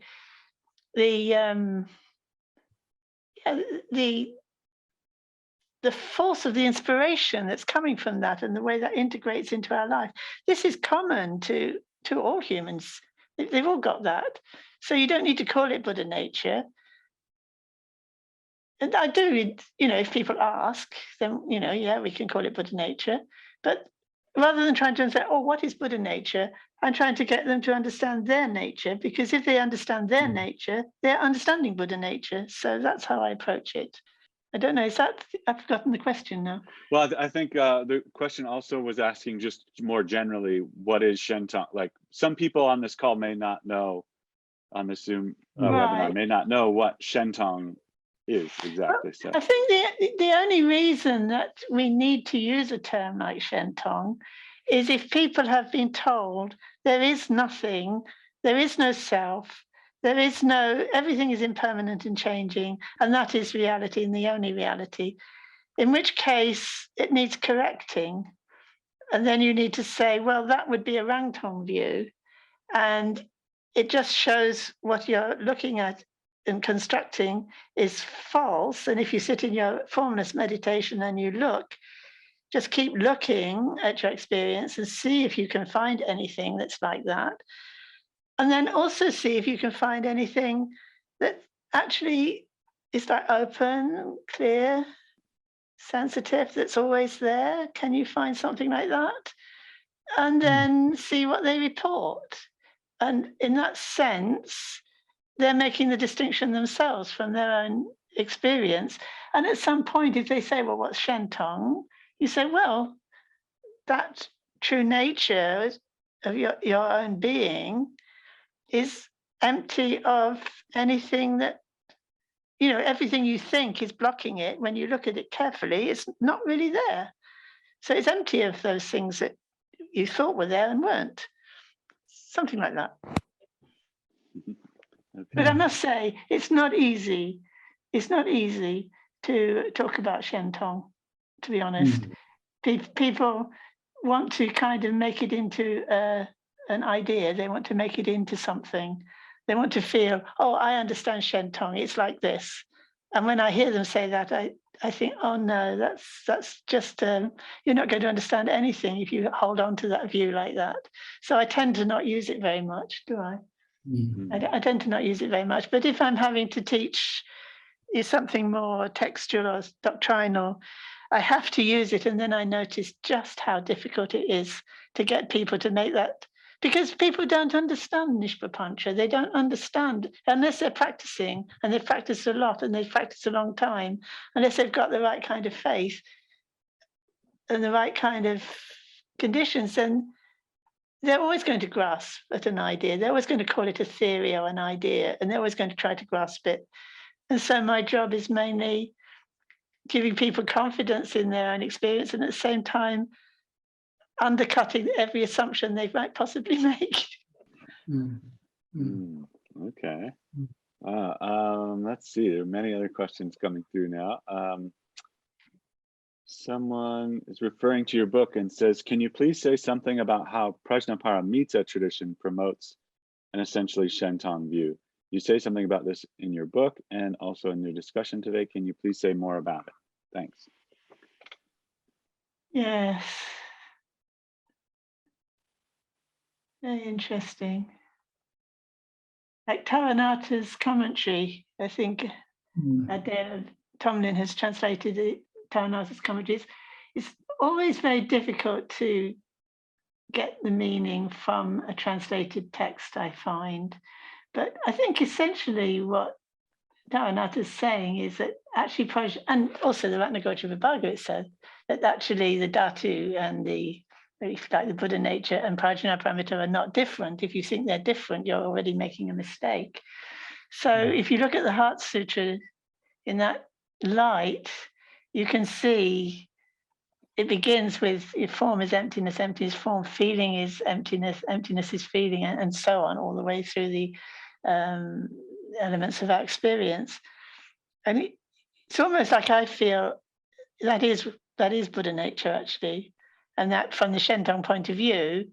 C: force of the inspiration that's coming from that, and the way that integrates into our life, this is common to all humans. They've all got that. So you don't need to call it Buddha nature. And I do, if people ask, then, yeah, we can call it Buddha nature. But rather than trying to say, oh, what is Buddha nature? I'm trying to get them to understand their nature, because if they understand their nature, they're understanding Buddha nature. So that's how I approach it. I don't know, is that, I've forgotten the question now.
A: Well, I think the question also was asking just more generally, what is Shentong? Like some people on this call may not know, on the Zoom webinar, may not know what Shentong is exactly. So
C: I think the only reason that we need to use a term like Shentong is if people have been told there is nothing, there is no self, there is no, everything is impermanent and changing, and that is reality and the only reality, in which case it needs correcting. And then you need to say, well, that would be a Rang-Tong view. And it just shows what you're looking at and constructing is false. And if you sit in your formless meditation and you look, just keep looking at your experience and see if you can find anything that's like that. And then also see if you can find anything that actually is like open, clear, sensitive, that's always there. Can you find something like that? And then see what they report. And in that sense, they're making the distinction themselves from their own experience. And at some point, if they say, well, what's Shentong? You say, well, that true nature of your own being is empty of anything that, you know, everything you think is blocking it. When you look at it carefully, it's not really there. So it's empty of those things that you thought were there and weren't. Something like that.
A: Okay.
C: But I must say, it's not easy. It's not easy to talk about Shentong, to be honest. People want to kind of make it into an idea. They want to make it into something. They want to feel, oh, I understand Shentong. It's like this. And when I hear them say that, I think, oh no, that's just you're not going to understand anything if you hold on to that view like that. So I tend to not use it very much, do I? I tend to not use it very much. But if I'm having to teach something more textual or doctrinal, I have to use it. And then I notice just how difficult it is to get people to make that, because people don't understand Nishpapancha. They don't understand, unless they're practicing, and they've practiced a lot and they've practiced a long time, unless they've got the right kind of faith and the right kind of conditions, then they're always going to grasp at an idea. They're always going to call it a theory or an idea, and they're always going to try to grasp it. And so my job is mainly giving people confidence in their own experience, and at the same time, undercutting every assumption they might possibly make.
A: Okay. Let's see. There are many other questions coming through now. Someone is referring to your book and says, can you please say something about how Prajnaparamita tradition promotes an essentially Shentong view? You say something about this in your book and also in your discussion today. Can you please say more about it? Thanks.
C: Yes. Very interesting. Like Taranata's commentary, I think Tomlin has translated it, Taranata's commentaries. It's always very difficult to get the meaning from a translated text, I find. But I think essentially what Taranata is saying is that actually, and also the Ratnagotra Vibhaga, it says that actually the Dhatu and the Buddha nature and Prajnaparamita are not different. If you think they're different, you're already making a mistake. So if you look at the Heart Sutra in that light, you can see it begins with form is emptiness, emptiness form, feeling is emptiness, emptiness is feeling, and so on, all the way through the elements of our experience. And it's almost like I feel that is Buddha nature, actually. And that from the Shentong point of view,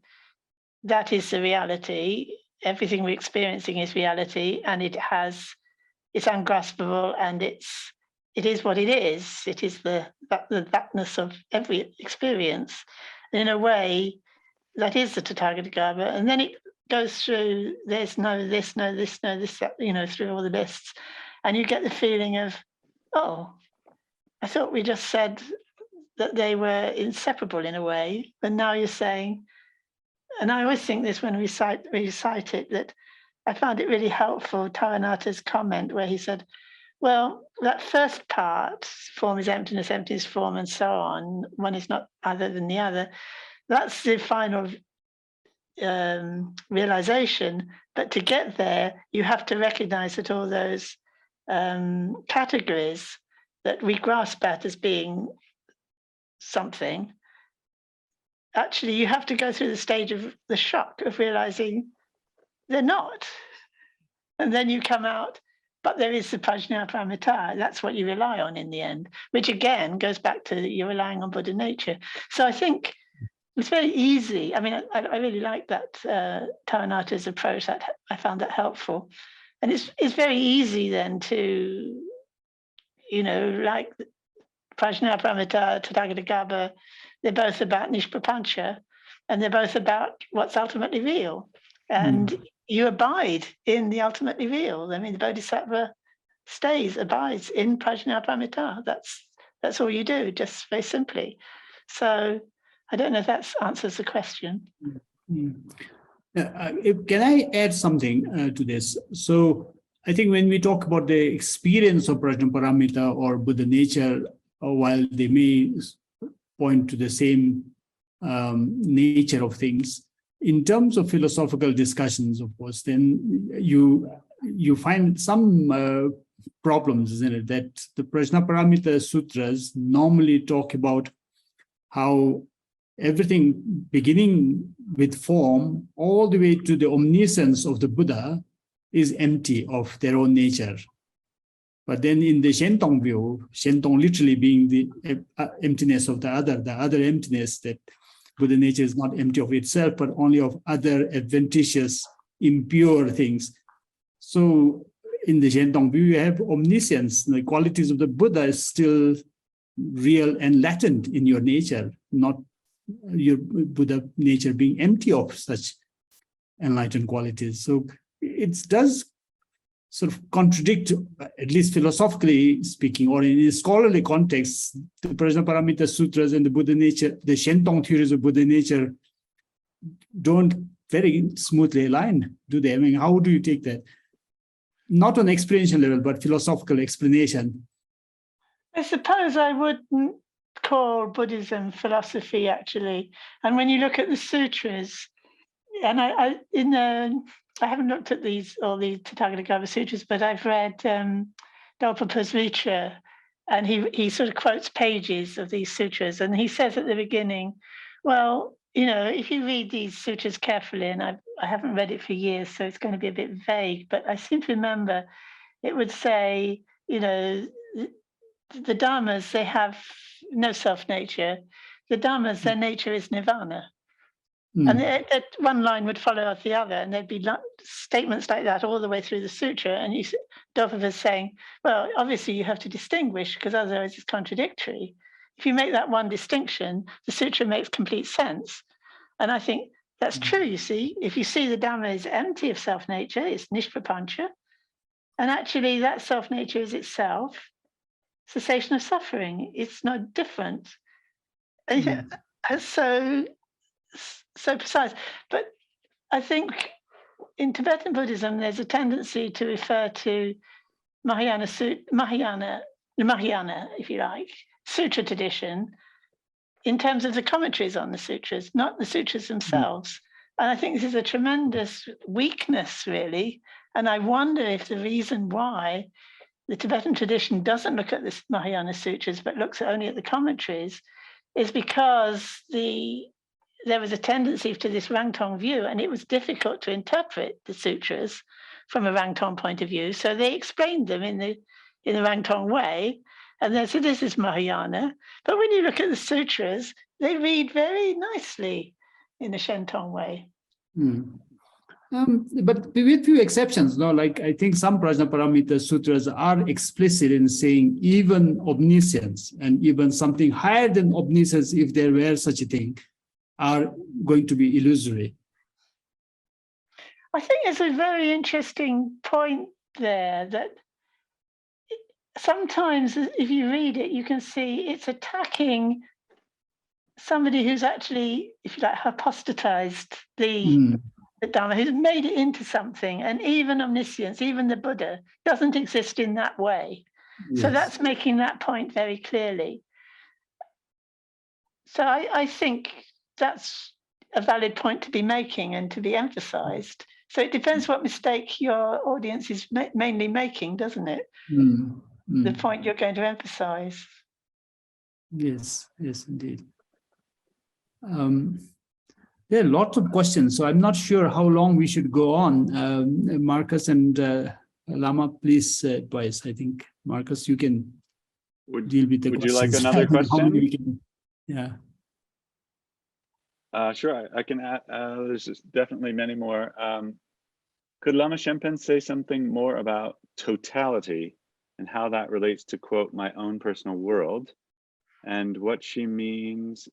C: that is the reality. Everything we're experiencing is reality, and it's ungraspable, and it is what it is. It is the thatness of every experience. And in a way, that is the Tathāgatagarbha. And then it goes through, there's no this, no this, no this, that, through all the lists. And you get the feeling of, oh, I thought we just said that they were inseparable in a way, but now you're saying, and I always think this when we recite it, that I found it really helpful, Taranata's comment where he said, well, that first part, form is emptiness, emptiness form, and so on, one is not other than the other, that's the final realization. But to get there, you have to recognize that all those categories that we grasp at as being something, actually you have to go through the stage of the shock of realizing they're not. And then you come out, but there is the prajnaparamita. That's what you rely on in the end, which again goes back to you're relying on Buddha nature. So I think it's very easy. I mean, I really like that Taranata's approach. That I found that helpful. And it's very easy then to, like prajnaparamita, Tathāgatagarbha, they're both about nishprapancha, and they're both about what's ultimately real. And you abide in the ultimately real. I mean, the Bodhisattva abides in prajnaparamita. That's all you do, just very simply. So I don't know if that answers the question.
B: Can I add something to this? So I think when we talk about the experience of prajnaparamita or Buddha nature, while they may point to the same nature of things, in terms of philosophical discussions, of course, then you find some problems, isn't it? That the Prajnaparamita Sutras normally talk about how everything beginning with form all the way to the omniscience of the Buddha is empty of their own nature. But then in the Shentong view, Shentong literally being the emptiness of the other emptiness, that Buddha nature is not empty of itself, but only of other adventitious, impure things. So in the Shentong view, you have omniscience. The qualities of the Buddha is still real and latent in your nature, not your Buddha nature being empty of such enlightened qualities. So it does sort of contradict, at least philosophically speaking, or in a scholarly context, the Prajnaparamita Sutras and the Buddha nature, the Shentong theories of Buddha nature don't very smoothly align, do they? I mean, how do you take that? Not on experiential level, but philosophical explanation.
C: I suppose I wouldn't call Buddhism philosophy, actually. And when you look at the sutras, and I haven't looked at all the Tathāgatagarbha sutras, but I've read Dolpapa's Vitra, and he sort of quotes pages of these sutras, and he says at the beginning, well, if you read these sutras carefully, and I haven't read it for years, so it's going to be a bit vague, but I seem to remember it would say, the Dhammas, they have no self-nature. The Dhammas, their nature is nirvana. And that one line would follow off the other, and there'd be statements like that all the way through the sutra. And Dolpapa's saying, well, obviously you have to distinguish, because otherwise it's contradictory. If you make that one distinction, the sutra makes complete sense. And I think that's true, you see. If you see the Dhamma is empty of self-nature, it's nishprapancha. And actually that self-nature is itself cessation of suffering. It's not different. And so precise. But I think in Tibetan Buddhism, there's a tendency to refer to Mahayana, if you like, sutra tradition, in terms of the commentaries on the sutras, not the sutras themselves. And I think this is a tremendous weakness, really. And I wonder if the reason why the Tibetan tradition doesn't look at the Mahayana sutras, but looks only at the commentaries, is because there was a tendency to this Rang-Tong view, and it was difficult to interpret the sutras from a Rang-Tong point of view. So they explained them in the Rang-Tong way, and they said this is Mahayana. But when you look at the sutras, they read very nicely in the Shentong way.
B: But with few exceptions, like I think some Prajnaparamita sutras are explicit in saying even omniscience and even something higher than omniscience, if there were such a thing, are going to be illusory.
C: I think there's a very interesting point there, that sometimes if you read it, you can see it's attacking somebody who's actually, if you like, hypostatized the the Dharma, who's made it into something, and even omniscience, even the Buddha, doesn't exist in that way.
B: Yes.
C: So that's making that point very clearly. So I think that's a valid point to be making and to be emphasized. So it depends what mistake your audience is mainly making, doesn't it? The point you're going to emphasize.
B: Yes, yes, indeed. There are lots of questions, so I'm not sure how long we should go on. Marcus and Lama, please advise. I think, Marcus, you can deal with the questions.
A: Would you like another question?
B: Yeah.
A: Sure, I can add, there's just definitely many more. Could Lama Shenpen say something more about totality and how that relates to, quote, my own personal world, and what she means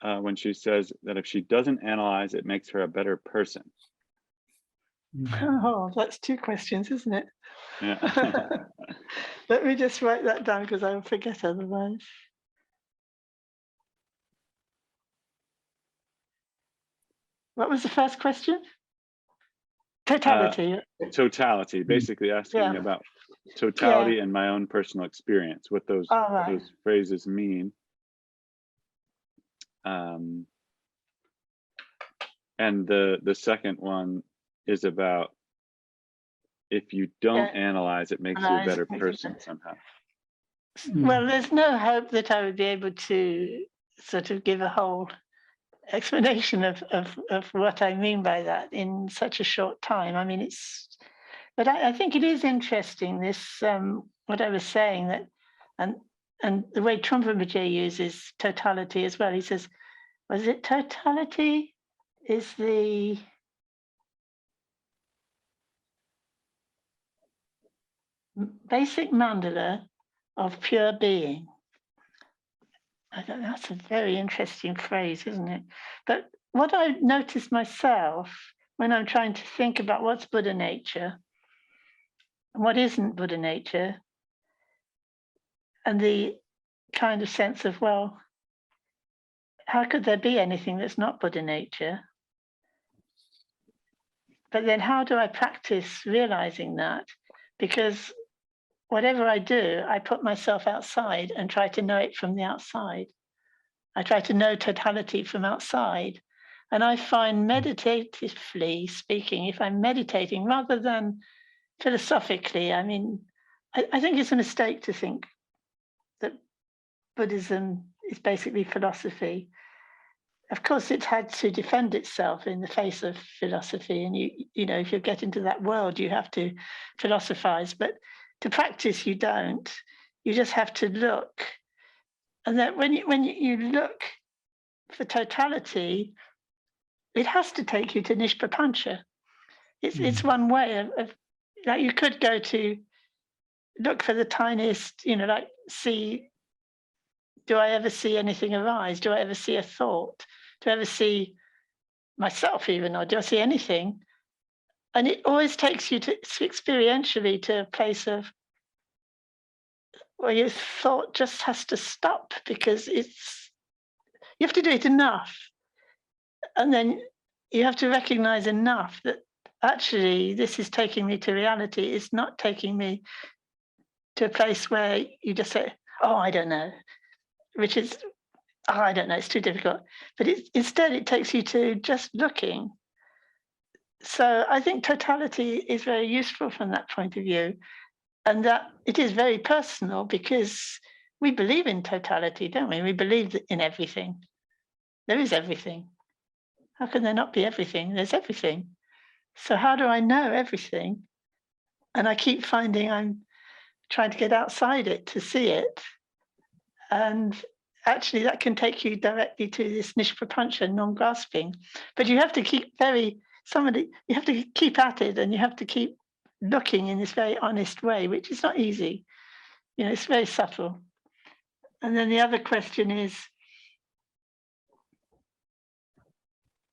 A: when she says that if she doesn't analyze, it makes her a better person?
C: Oh, that's two questions, isn't it?
A: Yeah.
C: Let me just write that down because I will forget otherwise. What was the first question? Totality.
A: Totality, basically asking about totality and my own personal experience, what those phrases mean. And the second one is about if you don't analyze, it makes you a better person somehow.
C: Well, there's no hope that I would be able to sort of give a whole explanation of what I mean by that in such a short time. I mean, but I think it is interesting, this, what I was saying, that, and the way Trungpa Rinpoche uses totality as well. He says, was it totality is the basic mandala of pure being. I don't know, that's a very interesting phrase, isn't it? But what I noticed myself when I'm trying to think about what's Buddha nature and what isn't Buddha nature, and the kind of sense of, well, how could there be anything that's not Buddha nature? But then how do I practice realizing that? Because whatever I do, I put myself outside and try to know it from the outside. I try to know totality from outside. And I find meditatively speaking, if I'm meditating rather than philosophically, I mean, I think it's a mistake to think that Buddhism is basically philosophy. Of course, it's had to defend itself in the face of philosophy. And you know, if you get into that world, you have to philosophize. But to practice, you don't. You just have to look. And that when you look for totality, it has to take you to nishprapancha. It's one way of like, you could go to look for the tiniest, you know, like see, do I ever see anything arise? Do I ever see a thought? Do I ever see myself even, or do I see anything? And it always takes you to experientially to a place of where your thought just has to stop, because you have to do it enough. And then you have to recognize enough that actually this is taking me to reality. It's not taking me to a place where you just say, oh, I don't know, which is, oh, I don't know, it's too difficult. But instead it takes you to just looking. So I think totality is very useful from that point of view. And that it is very personal, because we believe in totality, don't we? We believe in everything. There is everything. How can there not be everything? There's everything. So how do I know everything? And I keep finding I'm trying to get outside it to see it. And actually that can take you directly to this nishprapancha, non-grasping. But you have to keep you have to keep at it, and you have to keep looking in this very honest way, which is not easy. You know, it's very subtle. And then the other question is,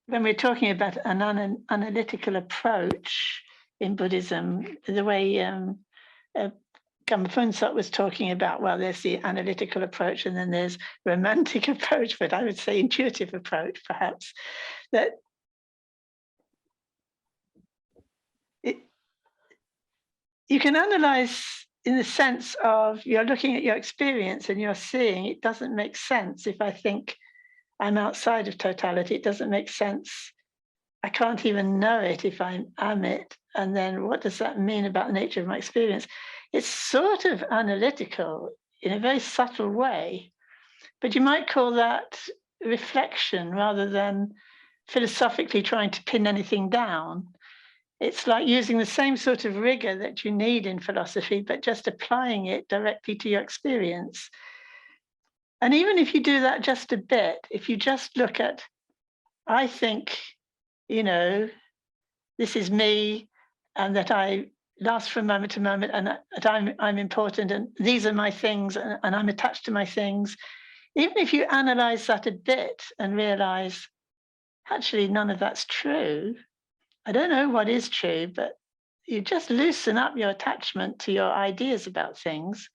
C: when we're talking about an analytical approach in Buddhism, the way Khenpo Tsultrim was talking about, well, there's the analytical approach and then there's romantic approach, but I would say intuitive approach, perhaps, that you can analyze in the sense of you're looking at your experience and you're seeing it doesn't make sense. If I think I'm outside of totality, it doesn't make sense. I can't even know it if I am it. And then what does that mean about the nature of my experience? It's sort of analytical in a very subtle way, but you might call that reflection rather than philosophically trying to pin anything down. It's like using the same sort of rigor that you need in philosophy, but just applying it directly to your experience. And even if you do that just a bit, if you just look at, I think, you know, this is me, and that I last from moment to moment, and that I'm important, and these are my things, and I'm attached to my things. Even if you analyze that a bit and realize, actually, none of that's true. I don't know what is true, but you just loosen up your attachment to your ideas about things.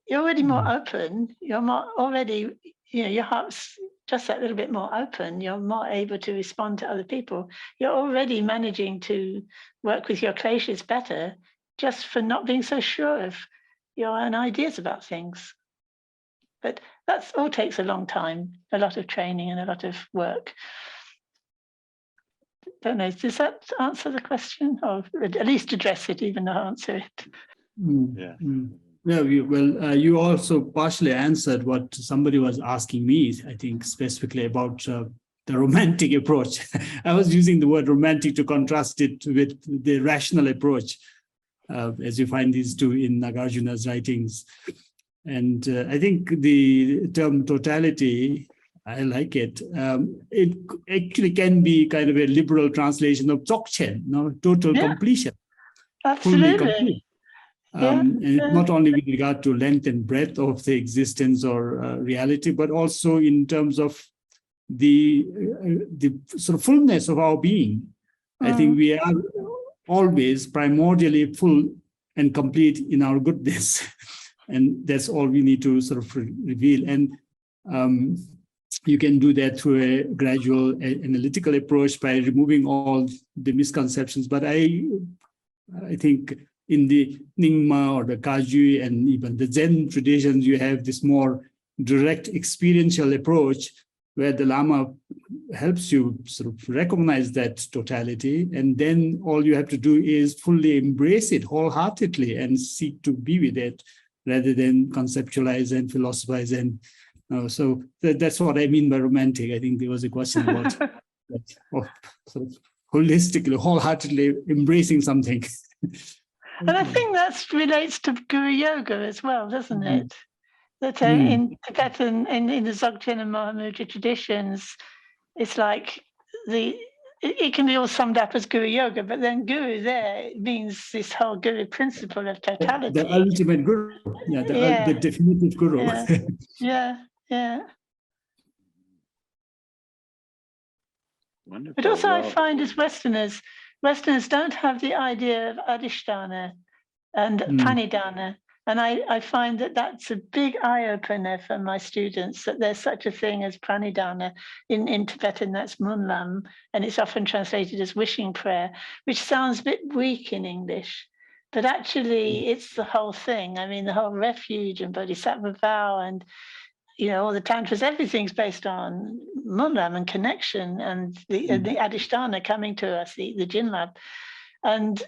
C: You're already more open. You're more already, you know, your heart's just that little bit more open. You're more able to respond to other people. You're already managing to work with your kleshas better just for not being so sure of your own ideas about things. But that all takes a long time, a lot of training and a lot of work. Don't know, does that answer the question, or at least address it, even not answer it?
A: Yeah.
B: Yeah, you also partially answered what somebody was asking me, I think, specifically about the romantic approach. I was using the word romantic to contrast it with the rational approach, as you find these two in Nagarjuna's writings. And I think the term totality, I like it. It actually can be kind of a liberal translation of Dzogchen, total completion.
C: Absolutely.
B: Fully complete. And it's not only with regard to length and breadth of the existence or reality, but also in terms of the sort of fullness of our being. I think we are always primordially full and complete in our goodness. And that's all we need to sort of reveal. And you can do that through a gradual analytical approach by removing all the misconceptions. But I think in the Nyingma or the Kagyu and even the Zen traditions, you have this more direct experiential approach where the Lama helps you sort of recognize that totality. And then all you have to do is fully embrace it wholeheartedly and seek to be with it rather than conceptualize and philosophize. And so that's what I mean by romantic. I think there was a question about sort of holistically, wholeheartedly embracing something.
C: And I think that relates to Guru Yoga as well, doesn't it? That in Tibetan, in the Dzogchen and Mahamudra traditions, it's like it can be all summed up as Guru Yoga, but then Guru there means this whole Guru principle of totality.
B: The ultimate Guru, the definitive Guru.
C: Yeah.
A: Wonderful.
C: But also I find as Westerners don't have the idea of Adhisthana and Pranidhana. And I find that that's a big eye-opener for my students, that there's such a thing as Pranidhana. In Tibetan, that's Munlam, and it's often translated as wishing prayer, which sounds a bit weak in English. But actually, it's the whole thing. I mean, the whole refuge and Bodhisattva vow and, you know, all the tantras, everything's based on Munlam and connection and the Adhisthana coming to us, the Jinlab. And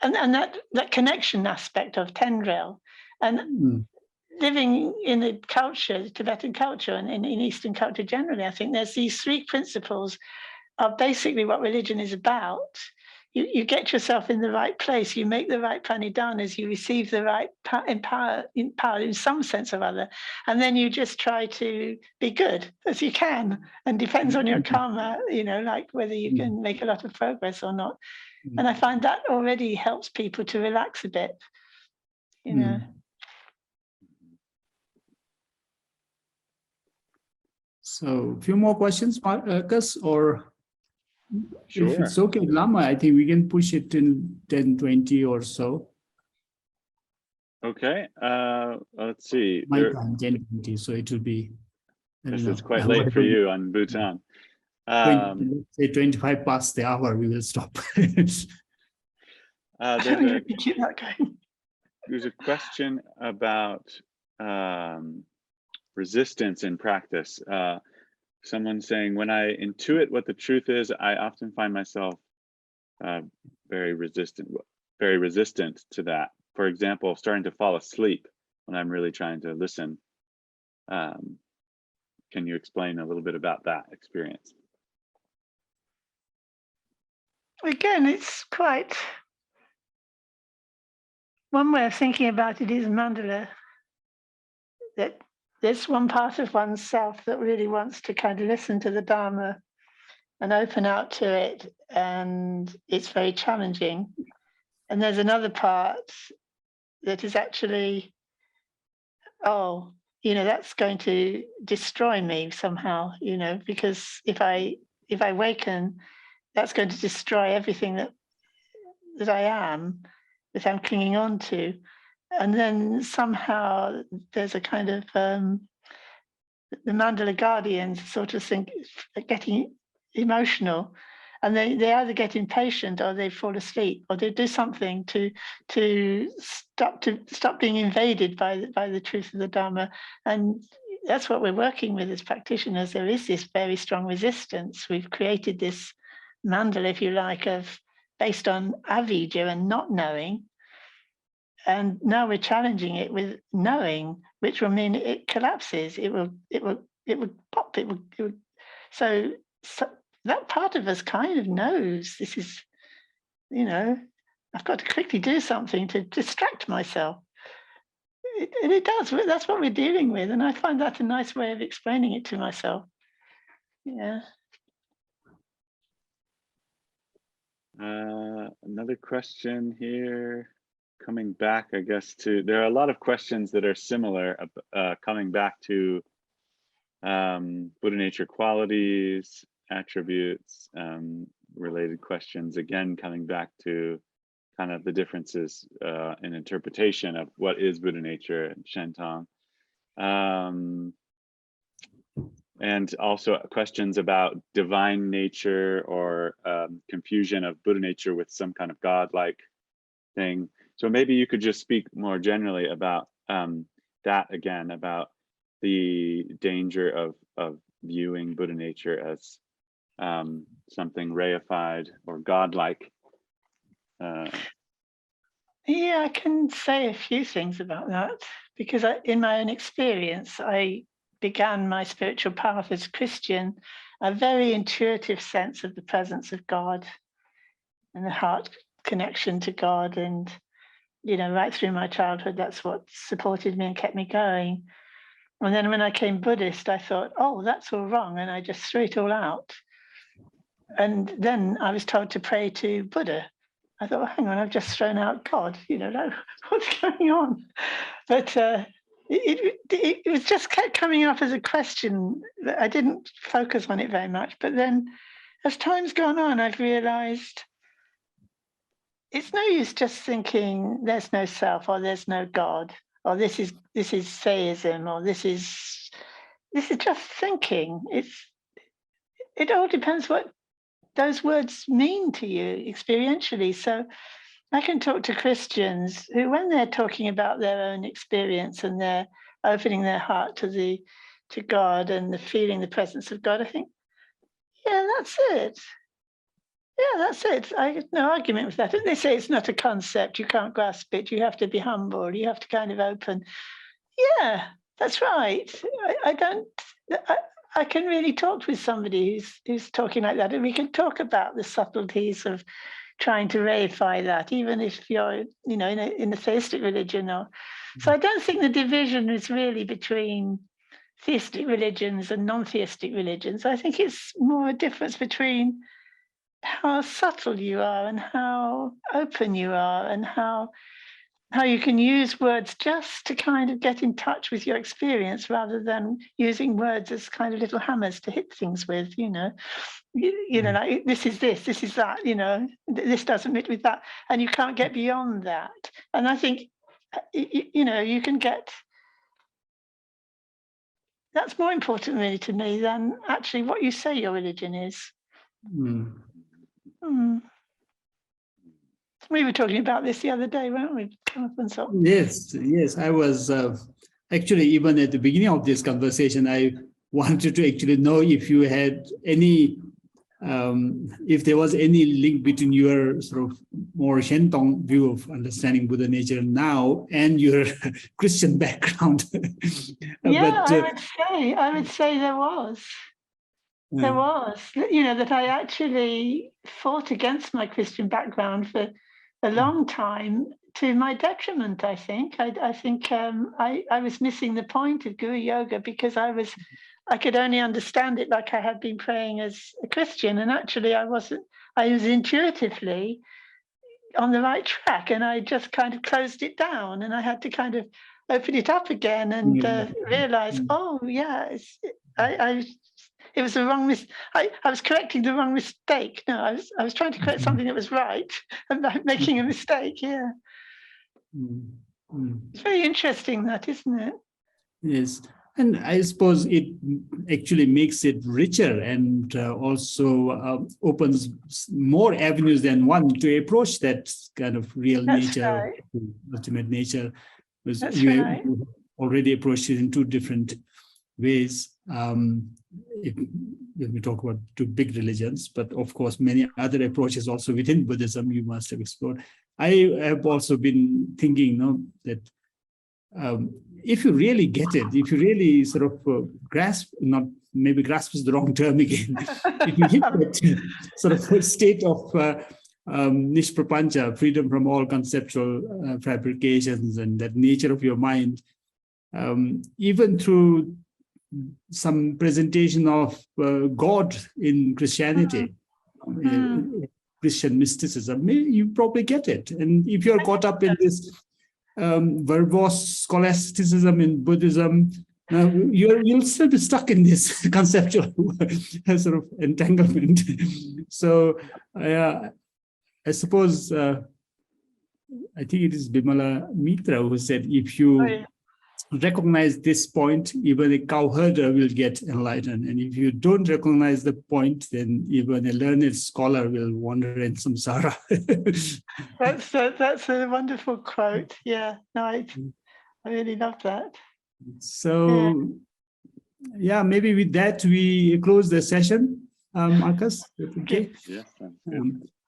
C: that connection aspect of Tendril and living in the culture, the Tibetan culture and in Eastern culture generally, I think there's these three principles are basically what religion is about. You get yourself in the right place, you make the right pranidhanas, you receive the right power in some sense or other, and then you just try to be good as you can, and depends on your karma, you know, like whether you can make a lot of progress or not. And I find that already helps people to relax a bit, you know.
B: So a few more questions, Marcus, or
A: sure.
B: If it's okay, Lama, I think we can push it till 10:20 or so.
A: Okay, let's see.
B: My time, 10:20, so it will be.
A: This is quite late for you on Bhutan.
B: Let's say 25 past the hour, we will stop.
C: Keep that going.
A: There's a question about resistance in practice. Someone saying, when I intuit what the truth is, I often find myself very resistant to that. For example, starting to fall asleep when I'm really trying to listen. Can you explain a little bit about that experience?
C: Again, it's quite, one way of thinking about it is Mandala, that there's one part of oneself that really wants to kind of listen to the Dharma and open out to it, and it's very challenging. And there's another part that is actually, oh, that's going to destroy me somehow, because if I awaken, that's going to destroy everything that I am, that I'm clinging on to. And then somehow there's a kind of, the Mandala guardians sort of think, getting emotional, and they either get impatient or they fall asleep or they do something to stop being invaded by the truth of the Dharma. And that's what we're working with as practitioners. There is this very strong resistance. We've created this mandala, if you like, based on avidya and not knowing. And now we're challenging it with knowing, which will mean it collapses. It will pop. It will. So that part of us kind of knows this is, I've got to quickly do something to distract myself. And it does. That's what we're dealing with. And I find that a nice way of explaining it to myself. Yeah.
A: Another question here, coming back, I guess, there are a lot of questions that are similar, coming back to Buddha nature qualities, attributes, related questions, again, coming back to kind of the differences in interpretation of what is Buddha nature and Shentong. And also questions about divine nature or confusion of Buddha nature with some kind of godlike thing. So maybe you could just speak more generally about that again, about the danger of viewing Buddha nature as something reified or godlike.
C: Yeah, I can say a few things about that, because in my own experience, I began my spiritual path as a Christian, a very intuitive sense of the presence of God and the heart connection to God. And, right through my childhood, that's what supported me and kept me going. And then when I came Buddhist, I thought, oh, that's all wrong. And I just threw it all out. And then I was told to pray to Buddha. I thought, well, hang on, I've just thrown out God, what's going on? But it was just kept coming up as a question. I didn't focus on it very much. But then as time's gone on, I've realized it's no use just thinking there's no self or there's no God, or this is theism, or this is just thinking. It all depends what those words mean to you experientially. So I can talk to Christians who, when they're talking about their own experience and they're opening their heart to God and feeling the presence of God, I think, yeah, that's it. Yeah, that's it. I have no argument with that. And they say it's not a concept, you can't grasp it, you have to be humble, you have to kind of open. Yeah, that's right. I can really talk with somebody who's talking like that, and we can talk about the subtleties of trying to reify that, even if you're, in a theistic religion. So I don't think the division is really between theistic religions and non-theistic religions. I think it's more a difference between how subtle you are and how open you are, and how you can use words just to kind of get in touch with your experience, rather than using words as kind of little hammers to hit things with, like this is that, this doesn't fit with that, and you can't get beyond that. And I think, you can get, that's more important really to me than actually what you say your religion is. It's We were talking about this the other day, weren't we? Jonathan? So
B: Yes, yes. I was actually, even at the beginning of this conversation, I wanted to actually know if you had any, if there was any link between your sort of more Shentong view of understanding Buddha nature now and your Christian background.
C: yeah, I would say there was. There was, you know, that I actually fought against my Christian background for a long time, to my detriment, I think. I think I was missing the point of Guru Yoga because I could only understand it like I had been praying as a Christian, and actually I was intuitively on the right track, and I just kind of closed it down, and I had to kind of open it up again and realize, oh yeah, it was the wrong I was correcting the wrong mistake. No, I was trying to correct something that was right and making a mistake. Yeah. It's very interesting, that, isn't it?
B: Yes. And I suppose it actually makes it richer and also opens more avenues than one to approach that kind of real nature, ultimate nature. Because you already approached it in two different ways. When we talk about two big religions, but of course, many other approaches also within Buddhism you must have explored. I have also been thinking, that if you really get it, if you really sort of grasp, not maybe grasp is the wrong term again, if you hit that sort of state of nishprapancha, freedom from all conceptual fabrications, and that nature of your mind, even through some presentation of God in Christianity, Christian mysticism, you probably get it. And if you're caught up in this verbose scholasticism in Buddhism, you'll still be stuck in this conceptual sort of entanglement. So I suppose, I think it is Bimala Mitra who said, if you recognize this point, even a cowherder will get enlightened. And if you don't recognize the point, then even a learned scholar will wander in samsara.
C: That's a wonderful quote. Yeah, no, I really love that.
B: So, yeah, maybe with that, we close the session, Marcus. Okay.
A: Yes.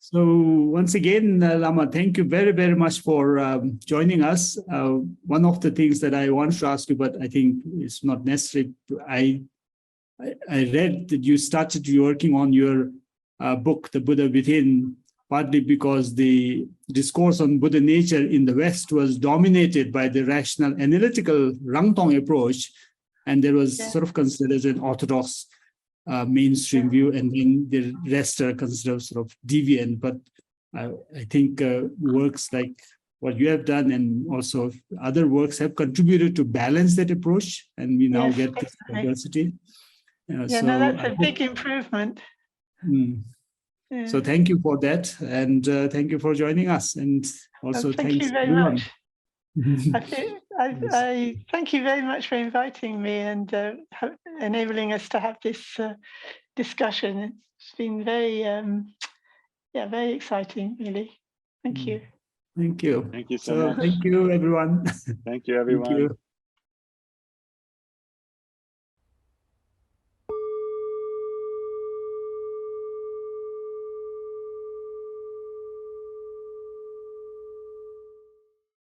B: So once again, Lama, thank you very, very much for joining us. One of the things that I wanted to ask you, but I think it's not necessary. I read that you started working on your book, The Buddha Within, partly because the discourse on Buddha nature in the West was dominated by the rational analytical Rang-Tong approach, and there was sort of considered as an orthodox mainstream view, and then the rest are considered sort of deviant. But I think works like what you have done and also other works have contributed to balance that approach, and we now get this diversity.
C: That's a big improvement.
B: So thank you for that, and thank you for joining us, and also
C: thank you very much. I thank you very much for inviting me and enabling us to have this discussion. It's been very, very exciting, really. Thank you.
B: Thank you.
A: Thank you so much.
B: Thank you, everyone.
A: Thank you, everyone.
B: Thank you.